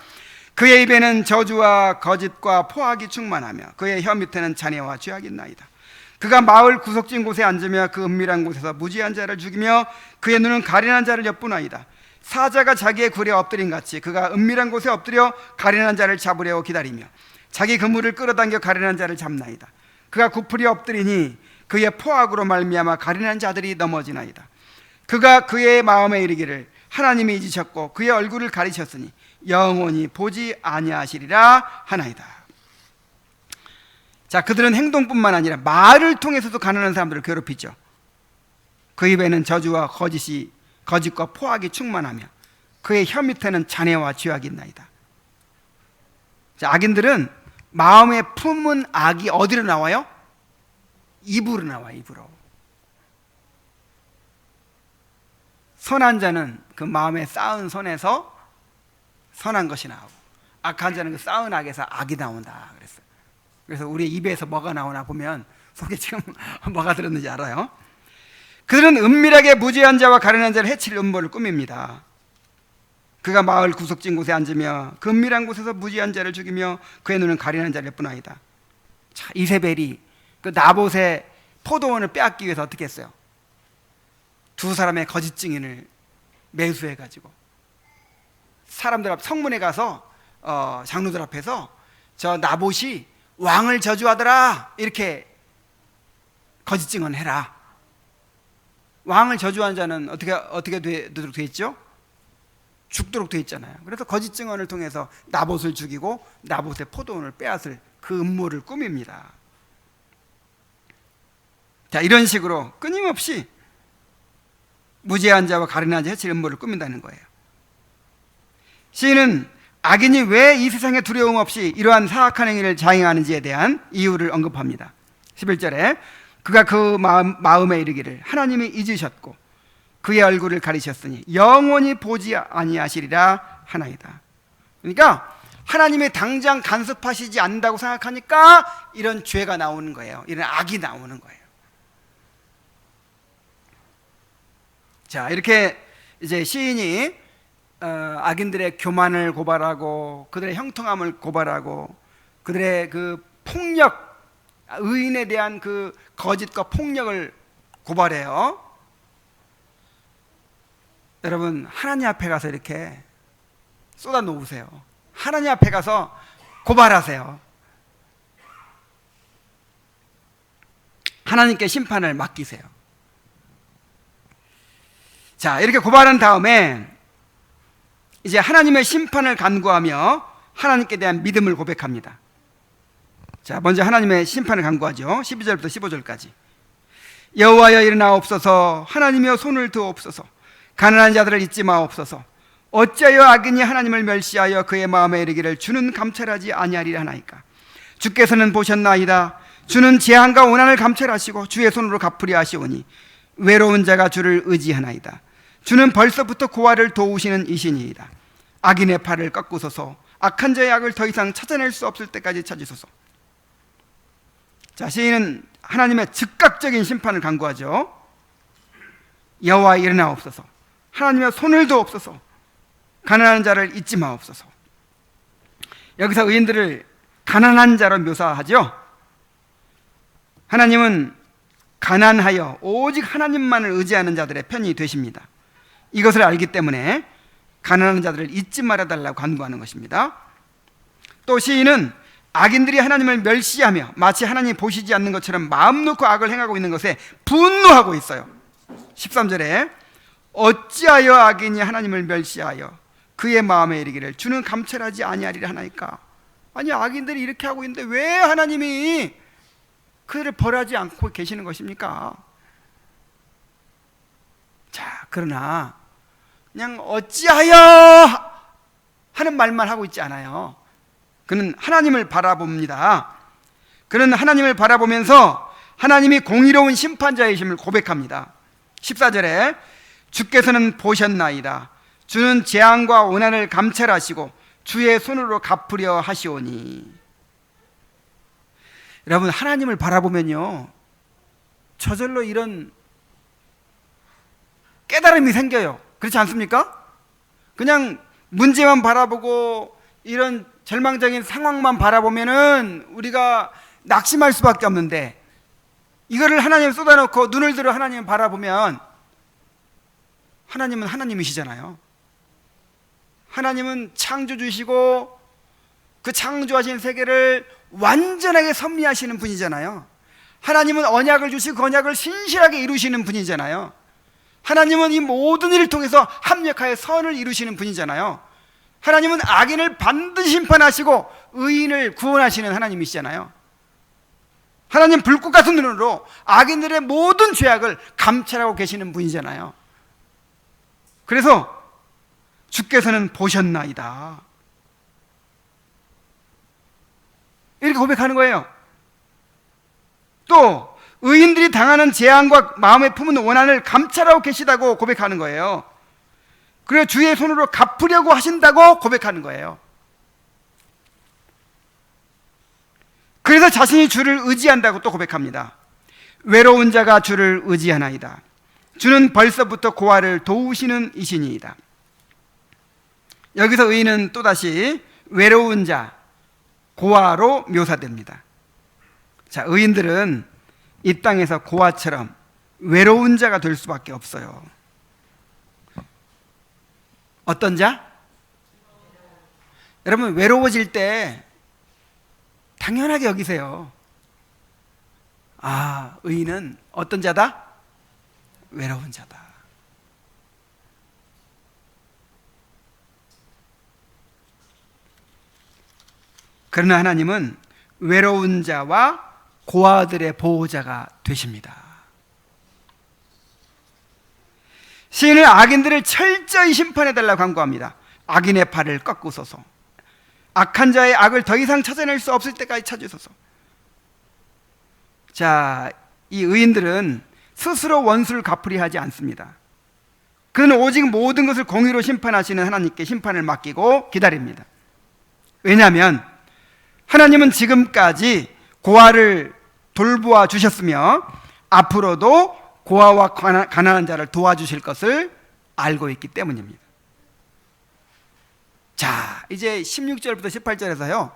그의 입에는 저주와 거짓과 포악이 충만하며 그의 혀 밑에는 잔해와 죄악이 있나이다. 그가 마을 구석진 곳에 앉으며 그 은밀한 곳에서 무지한 자를 죽이며 그의 눈은 가련한 자를 엿보나이다. 사자가 자기의 굴에 엎드린 같이 그가 은밀한 곳에 엎드려 가련한 자를 잡으려 기다리며 자기 그물을 끌어당겨 가련한 자를 잡나이다. 그가 구풀이 엎드리니 그의 포악으로 말미암아 가련한 자들이 넘어지나이다. 그가 그의 마음에 이르기를 하나님이 잊으셨고 그의 얼굴을 가리셨으니 영원히 보지 아니하시리라 하나이다. 자, 그들은 행동뿐만 아니라 말을 통해서도 가난한 사람들을 괴롭히죠. 그 입에는 저주와 거짓과 포악이 충만하며 그의 혀 밑에는 잔해와 죄악이 있나이다. 자, 악인들은 마음에 품은 악이 어디로 나와요? 입으로 나와요. 입으로. 선한 자는 그 마음에 쌓은 선에서 선한 것이 나오고, 악한 자는 그 쌓은 악에서 악이 나온다 그랬어요. 그래서 우리 입에서 뭐가 나오나 보면 속에 지금 뭐가 들었는지 알아요. 그들은 은밀하게 무죄한 자와 가련한 자를 해칠 음모를 꾸밉니다. 그가 마을 구석진 곳에 앉으며 그 은밀한 곳에서 무죄한 자를 죽이며 그의 눈은 가련한 자를 뿐아이다. 자, 이세벨이 그 나봇의 포도원을 빼앗기 위해서 어떻게 했어요? 두 사람의 거짓 증인을 매수해 가지고 사람들 앞 성문에 가서 장로들 앞에서 저 나봇이 왕을 저주하더라 이렇게 거짓 증언해라. 왕을 저주한 자는 어떻게 되도록 돼 있죠? 죽도록 돼 있잖아요. 그래서 거짓 증언을 통해서 나봇을 죽이고 나봇의 포도원을 빼앗을 그 음모를 꾸밉니다. 자, 이런 식으로 끊임없이 무죄한 자와 가련한 자의 해칠 음모를 꾸민다는 거예요. 시인은 악인이 왜 이 세상에 두려움 없이 이러한 사악한 행위를 자행하는지에 대한 이유를 언급합니다. 11절에 그가 그 마음에 이르기를 하나님이 잊으셨고 그의 얼굴을 가리셨으니 영원히 보지 아니하시리라 하나이다. 그러니까 하나님이 당장 간섭하시지 않는다고 생각하니까 이런 죄가 나오는 거예요. 이런 악이 나오는 거예요. 자, 이렇게 이제 시인이 악인들의 교만을 고발하고 그들의 형통함을 고발하고 그들의 그 폭력, 의인에 대한 그 거짓과 폭력을 고발해요. 여러분, 하나님 앞에 가서 이렇게 쏟아 놓으세요. 하나님 앞에 가서 고발하세요. 하나님께 심판을 맡기세요. 자, 이렇게 고발한 다음에 이제 하나님의 심판을 간구하며 하나님께 대한 믿음을 고백합니다. 자, 먼저 하나님의 심판을 간구하죠. 12절부터 15절까지. 여호와여 일어나옵소서, 하나님이여 손을 드옵소서, 가난한 자들을 잊지 마옵소서. 어찌하여 악인이 하나님을 멸시하여 그의 마음에 이르기를 주는 감찰하지 아니하리라 하나이까. 주께서는 보셨나이다. 주는 재앙과 원한을 감찰하시고 주의 손으로 갚으려 하시오니 외로운 자가 주를 의지하나이다. 주는 벌써부터 고아를 도우시는 이신이이다. 악인의 팔을 꺾으소서, 악한 자의 악을 더 이상 찾아낼 수 없을 때까지 찾으소서. 자, 시인은 하나님의 즉각적인 심판을 간구하죠. 여호와 일어나옵소서, 하나님의 손을 드옵소서, 가난한 자를 잊지 마옵소서. 여기서 의인들을 가난한 자로 묘사하죠. 하나님은 가난하여 오직 하나님만을 의지하는 자들의 편이 되십니다. 이것을 알기 때문에 가난한 자들을 잊지 말아달라고 간구하는 것입니다. 또 시인은 악인들이 하나님을 멸시하며 마치 하나님이 보시지 않는 것처럼 마음 놓고 악을 행하고 있는 것에 분노하고 있어요. 13절에 어찌하여 악인이 하나님을 멸시하여 그의 마음에 이르기를 주는 감찰하지 아니하리라 하나이까. 아니, 악인들이 이렇게 하고 있는데 왜 하나님이 그들을 벌하지 않고 계시는 것입니까? 자, 그러나 그냥 어찌하여 하는 말만 하고 있지 않아요. 그는 하나님을 바라봅니다. 그는 하나님을 바라보면서 하나님이 공의로운 심판자이심을 고백합니다. 14절에 주께서는 보셨나이다. 주는 재앙과 원한을 감찰하시고 주의 손으로 갚으려 하시오니. 여러분, 하나님을 바라보면요 저절로 이런 깨달음이 생겨요. 그렇지 않습니까? 그냥 문제만 바라보고 이런 절망적인 상황만 바라보면은 우리가 낙심할 수밖에 없는데, 이거를 하나님 쏟아놓고 눈을 들어 하나님을 바라보면 하나님은 하나님이시잖아요. 하나님은 창조주시고 그 창조하신 세계를 완전하게 섭리하시는 분이잖아요. 하나님은 언약을 주시고 그 언약을 신실하게 이루시는 분이잖아요. 하나님은 이 모든 일을 통해서 합력하여 선을 이루시는 분이잖아요. 하나님은 악인을 반드시 심판하시고 의인을 구원하시는 하나님이시잖아요. 하나님 불꽃 같은 눈으로 악인들의 모든 죄악을 감찰하고 계시는 분이잖아요. 그래서 주께서는 보셨나이다. 이렇게 고백하는 거예요. 또 의인들이 당하는 재앙과 마음에 품은 원한을 감찰하고 계시다고 고백하는 거예요. 그리고 주의 손으로 갚으려고 하신다고 고백하는 거예요. 그래서 자신이 주를 의지한다고 또 고백합니다. 외로운 자가 주를 의지하나이다. 주는 벌써부터 고아를 도우시는 이신이이다. 여기서 의인은 또다시 외로운 자, 고아로 묘사됩니다. 자, 의인들은 이 땅에서 고아처럼 외로운 자가 될 수밖에 없어요. 어떤 자? 여러분, 외로워질 때 당연하게 여기세요. 아, 의인은 어떤 자다? 외로운 자다. 그러나 하나님은 외로운 자와 고아들의 보호자가 되십니다. 시인은 악인들을 철저히 심판해달라고 간구합니다. 악인의 팔을 꺾으소서. 악한 자의 악을 더 이상 찾아낼 수 없을 때까지 찾으소서. 자, 이 의인들은 스스로 원수를 갚으려 하지 않습니다. 그는 오직 모든 것을 공의로 심판하시는 하나님께 심판을 맡기고 기다립니다. 왜냐하면 하나님은 지금까지 고아를 돌보아 주셨으며 앞으로도 고아와 가난한 자를 도와주실 것을 알고 있기 때문입니다. 자, 이제 16절부터 18절에서요,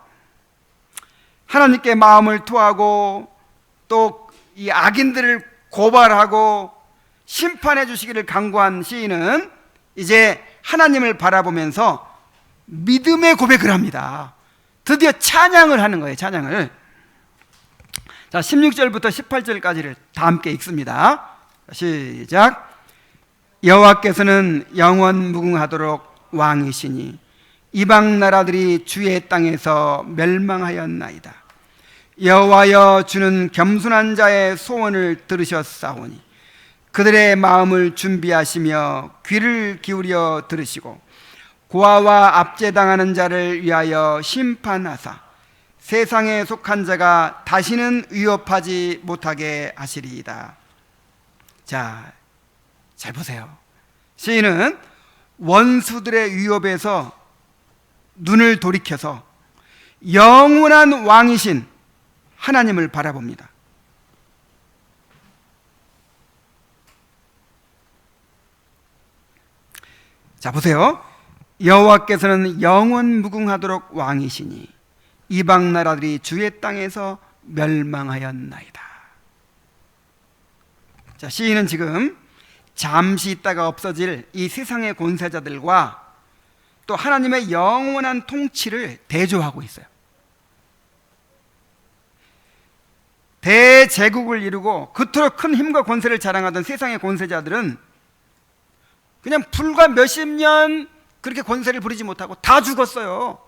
하나님께 마음을 토하고 또 이 악인들을 고발하고 심판해 주시기를 간구한 시인은 이제 하나님을 바라보면서 믿음의 고백을 합니다. 드디어 찬양을 하는 거예요. 찬양을. 자, 16절부터 18절까지를 다 함께 읽습니다. 시작. 여호와께서는 영원 무궁하도록 왕이시니 이방 나라들이 주의 땅에서 멸망하였나이다. 여호와여, 주는 겸손한 자의 소원을 들으셨사오니 그들의 마음을 준비하시며 귀를 기울여 들으시고 고아와 압제당하는 자를 위하여 심판하사 세상에 속한 자가 다시는 위협하지 못하게 하시리이다. 자, 잘 보세요. 시인은 원수들의 위협에서 눈을 돌이켜서 영원한 왕이신 하나님을 바라봅니다. 자, 보세요. 여호와께서는 영원 무궁하도록 왕이시니 이방 나라들이 주의 땅에서 멸망하였나이다. 자, 시인은 지금 잠시 있다가 없어질 이 세상의 권세자들과 또 하나님의 영원한 통치를 대조하고 있어요. 대제국을 이루고 그토록 큰 힘과 권세를 자랑하던 세상의 권세자들은 그냥 불과 몇십 년 그렇게 권세를 부리지 못하고 다 죽었어요.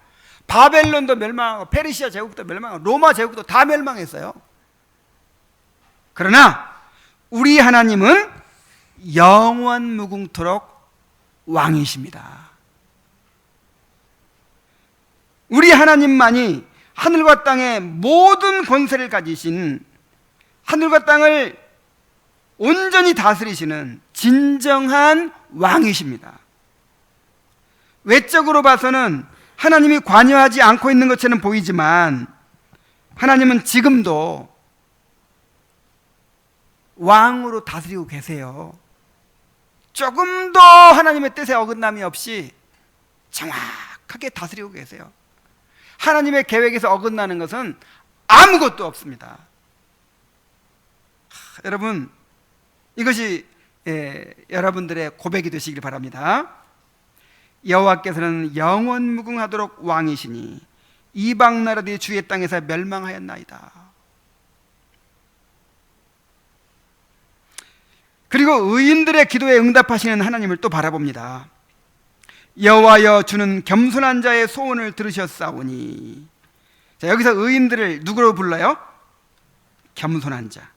바벨론도 멸망하고 페르시아 제국도 멸망하고 로마 제국도 다 멸망했어요. 그러나 우리 하나님은 영원 무궁토록 왕이십니다. 우리 하나님만이 하늘과 땅의 모든 권세를 가지신, 하늘과 땅을 온전히 다스리시는 진정한 왕이십니다. 외적으로 봐서는 하나님이 관여하지 않고 있는 것처럼 보이지만 하나님은 지금도 왕으로 다스리고 계세요. 조금도 하나님의 뜻에 어긋남이 없이 정확하게 다스리고 계세요. 하나님의 계획에서 어긋나는 것은 아무것도 없습니다. 여러분, 이것이 여러분들의 고백이 되시길 바랍니다. 여호와께서는 영원 무궁하도록 왕이시니 이방 나라들이 주의 땅에서 멸망하였나이다. 그리고 의인들의 기도에 응답하시는 하나님을 또 바라봅니다. 여호와여, 주는 겸손한 자의 소원을 들으셨사오니. 자, 여기서 의인들을 누구로 불러요? 겸손한 자.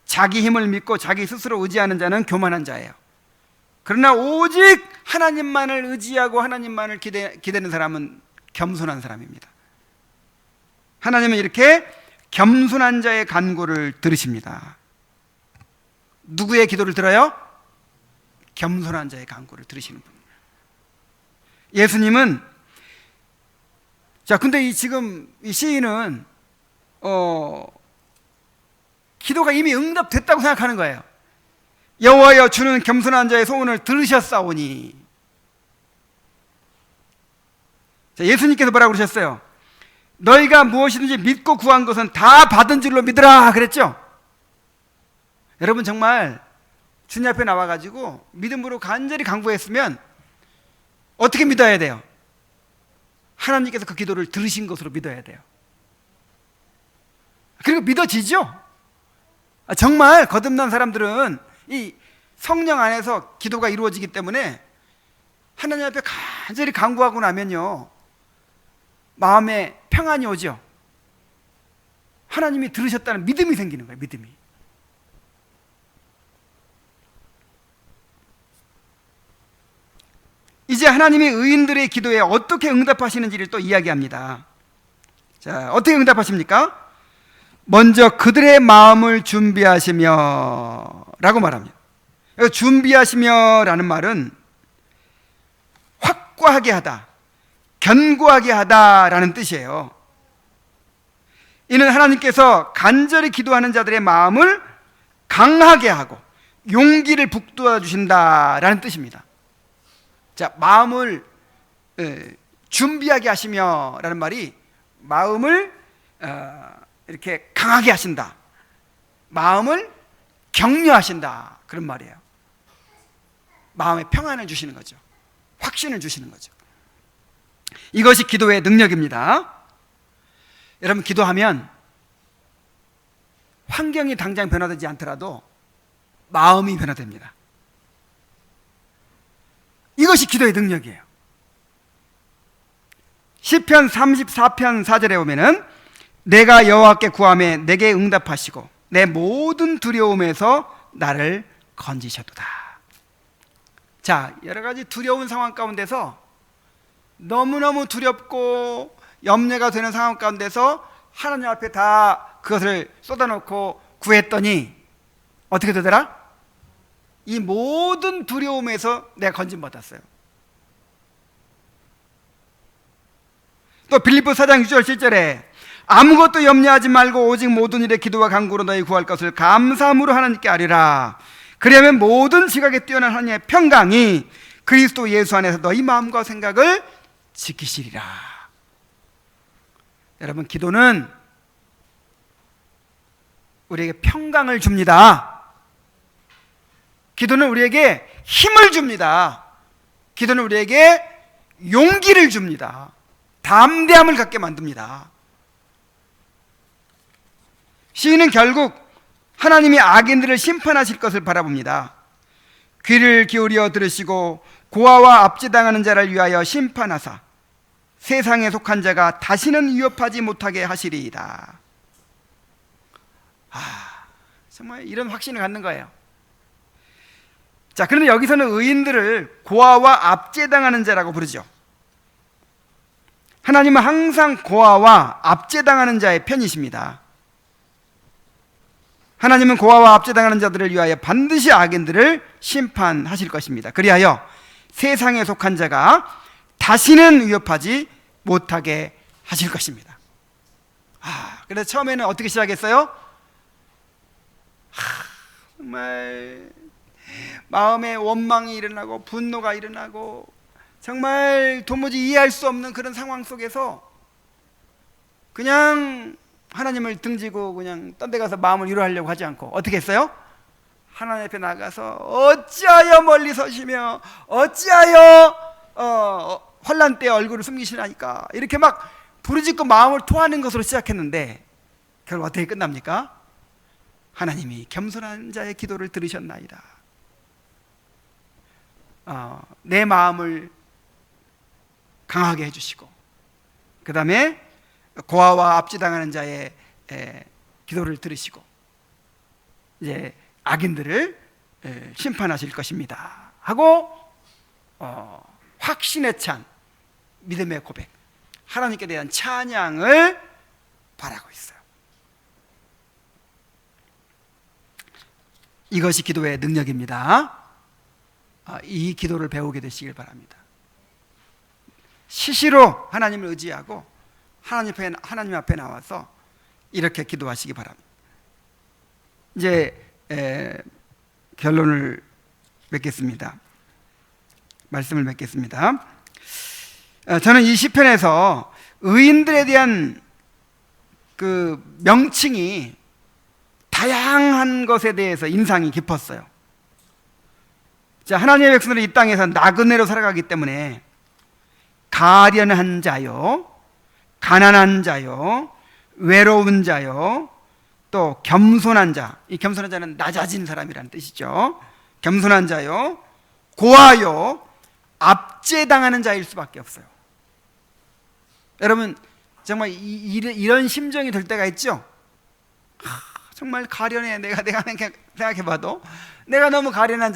자기 힘을 믿고 자기 스스로 의지하는 자는 교만한 자예요. 그러나 오직 하나님만을 의지하고 하나님만을 기대는 사람은 겸손한 사람입니다. 하나님은 이렇게 겸손한 자의 간구를 들으십니다. 누구의 기도를 들어요? 겸손한 자의 간구를 들으시는 분입니다. 예수님은, 자, 근데 지금 이 시인은 기도가 이미 응답됐다고 생각하는 거예요. 여호와여, 주는 겸손한 자의 소원을 들으셨사오니. 자, 예수님께서 뭐라고 그러셨어요? 너희가 무엇이든지 믿고 구한 것은 다 받은 줄로 믿으라 그랬죠? 여러분, 정말 주님 앞에 나와가지고 믿음으로 간절히 간구했으면 어떻게 믿어야 돼요? 하나님께서 그 기도를 들으신 것으로 믿어야 돼요. 그리고 믿어지죠? 정말 거듭난 사람들은 이 성령 안에서 기도가 이루어지기 때문에 하나님 앞에 간절히 간구하고 나면요, 마음에 평안이 오죠. 하나님이 들으셨다는 믿음이 생기는 거예요. 믿음이. 이제 하나님이 의인들의 기도에 어떻게 응답하시는지를 또 이야기합니다. 자, 어떻게 응답하십니까? 먼저 그들의 마음을 준비하시며 라고 말합니다. 준비하시며 라는 말은 확고하게 하다, 견고하게 하다라는 뜻이에요. 이는 하나님께서 간절히 기도하는 자들의 마음을 강하게 하고 용기를 북돋아 주신다라는 뜻입니다. 자, 마음을 준비하게 하시며 라는 말이 마음을 이렇게 강하게 하신다, 마음을 격려하신다, 그런 말이에요. 마음에 평안을 주시는 거죠. 확신을 주시는 거죠. 이것이 기도의 능력입니다. 여러분, 기도하면 환경이 당장 변화되지 않더라도 마음이 변화됩니다. 이것이 기도의 능력이에요. 시편 34편 4절에 보면은 내가 여호와께 구하매 내게 응답하시고 내 모든 두려움에서 나를 건지셨도다. 자, 여러 가지 두려운 상황 가운데서, 너무너무 두렵고 염려가 되는 상황 가운데서 하나님 앞에 다 그것을 쏟아놓고 구했더니 어떻게 되더라? 이 모든 두려움에서 내가 건짐받았어요. 또 빌립보 4장 6절 7절에 아무것도 염려하지 말고 오직 모든 일에 기도와 간구로 너희 구할 것을 감사함으로 하나님께 아뢰라. 그리하면 모든 지각에 뛰어난 하나님의 평강이 그리스도 예수 안에서 너희 마음과 생각을 지키시리라. 여러분, 기도는 우리에게 평강을 줍니다. 기도는 우리에게 힘을 줍니다. 기도는 우리에게 용기를 줍니다. 담대함을 갖게 만듭니다. 시인은 결국 하나님이 악인들을 심판하실 것을 바라봅니다. 귀를 기울여 들으시고 고아와 압제당하는 자를 위하여 심판하사 세상에 속한 자가 다시는 위협하지 못하게 하시리이다. 정말 이런 확신을 갖는 거예요. 자, 그런데 여기서는 의인들을 고아와 압제당하는 자라고 부르죠. 하나님은 항상 고아와 압제당하는 자의 편이십니다. 하나님은 고아와 압제당하는 자들을 위하여 반드시 악인들을 심판하실 것입니다. 그리하여 세상에 속한 자가 다시는 위협하지 못하게 하실 것입니다. 그래서 처음에는 어떻게 시작했어요? 정말 마음에 원망이 일어나고 분노가 일어나고 정말 도무지 이해할 수 없는 그런 상황 속에서 그냥 하나님을 등지고 그냥 딴 데 가서 마음을 위로하려고 하지 않고 어떻게 했어요? 하나님 앞에 나가서 어찌하여 멀리 서시며 어찌하여 환난 때 얼굴을 숨기시나이까, 이렇게 막 부르짖고 마음을 토하는 것으로 시작했는데 결국 어떻게 끝납니까? 하나님이 겸손한 자의 기도를 들으셨나이다. 내 마음을 강하게 해주시고, 그 다음에 고아와 압제당하는 자의 기도를 들으시고 이제 악인들을 심판하실 것입니다. 하고 확신에 찬 믿음의 고백, 하나님께 대한 찬양을 바라고 있어요. 이것이 기도의 능력입니다. 이 기도를 배우게 되시길 바랍니다. 시시로 하나님을 의지하고 하나님 앞에 나와서 이렇게 기도하시기 바랍니다. 이제 결론을 맺겠습니다. 말씀을 맺겠습니다. 저는 이 시편에서 의인들에 대한 그 명칭이 다양한 것에 대해서 인상이 깊었어요. 자, 하나님의 백성들이 이 땅에서 나그네로 살아가기 때문에 가련한 자요, 가난한 자요, 외로운 자요, 또 겸손한 자. 이 겸손한 자는 낮아진 사람이라는 뜻이죠. 겸손한 자요, 고아요, 압제당하는 자일 수밖에 없어요. 여러분 정말 이런 심정이 들 때가 있죠. 정말 가련해. 내가 생각해봐도 내가 너무 가련한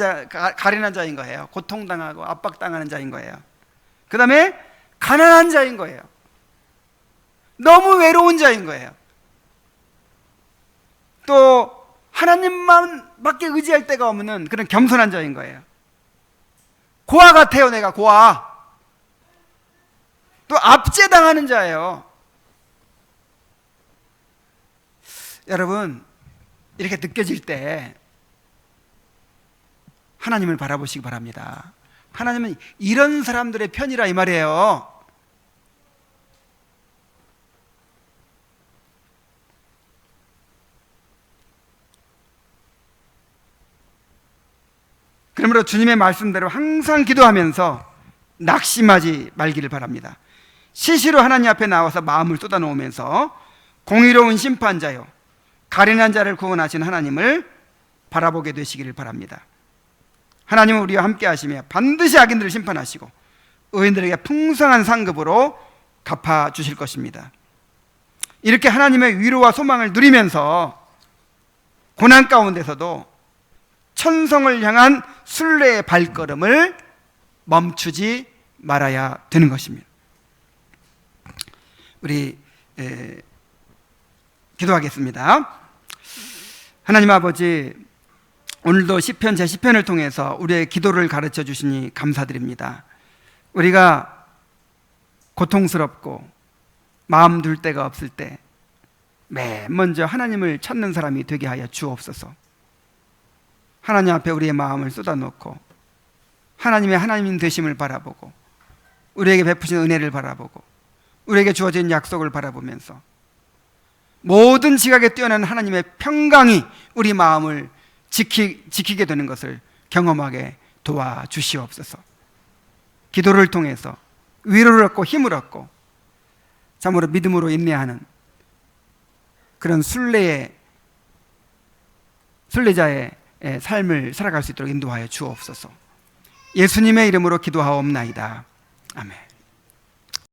자인 거예요. 고통당하고 압박당하는 자인 거예요. 그 다음에 가난한 자인 거예요. 너무 외로운 자인 거예요. 또 하나님만밖에 의지할 데가 없는 그런 겸손한 자인 거예요. 고아 같아요. 내가 고아. 또 압제당하는 자예요. 여러분 이렇게 느껴질 때 하나님을 바라보시기 바랍니다. 하나님은 이런 사람들의 편이라 이 말이에요. 그러므로 주님의 말씀대로 항상 기도하면서 낙심하지 말기를 바랍니다. 시시로 하나님 앞에 나와서 마음을 쏟아놓으면서 공의로운 심판자요, 가련한 자를 구원하신 하나님을 바라보게 되시기를 바랍니다. 하나님은 우리와 함께 하시며 반드시 악인들을 심판하시고 의인들에게 풍성한 상급으로 갚아주실 것입니다. 이렇게 하나님의 위로와 소망을 누리면서 고난 가운데서도 천성을 향한 순례의 발걸음을 멈추지 말아야 되는 것입니다. 우리 기도하겠습니다. 하나님 아버지, 오늘도 시편 제 시편을 통해서 우리의 기도를 가르쳐 주시니 감사드립니다. 우리가 고통스럽고 마음 둘 데가 없을 때 맨 먼저 하나님을 찾는 사람이 되게 하여 주옵소서. 하나님 앞에 우리의 마음을 쏟아놓고 하나님 되심을 바라보고 우리에게 베푸신 은혜를 바라보고 우리에게 주어진 약속을 바라보면서 모든 지각에 뛰어난 하나님의 평강이 우리 마음을 지키게 되는 것을 경험하게 도와주시옵소서. 기도를 통해서 위로를 얻고 힘을 얻고 참으로 믿음으로 인내하는 그런 순례자의 삶을 살아갈 수 있도록 인도하여 주옵소서. 예수님의 이름으로 기도하옵나이다. 아멘.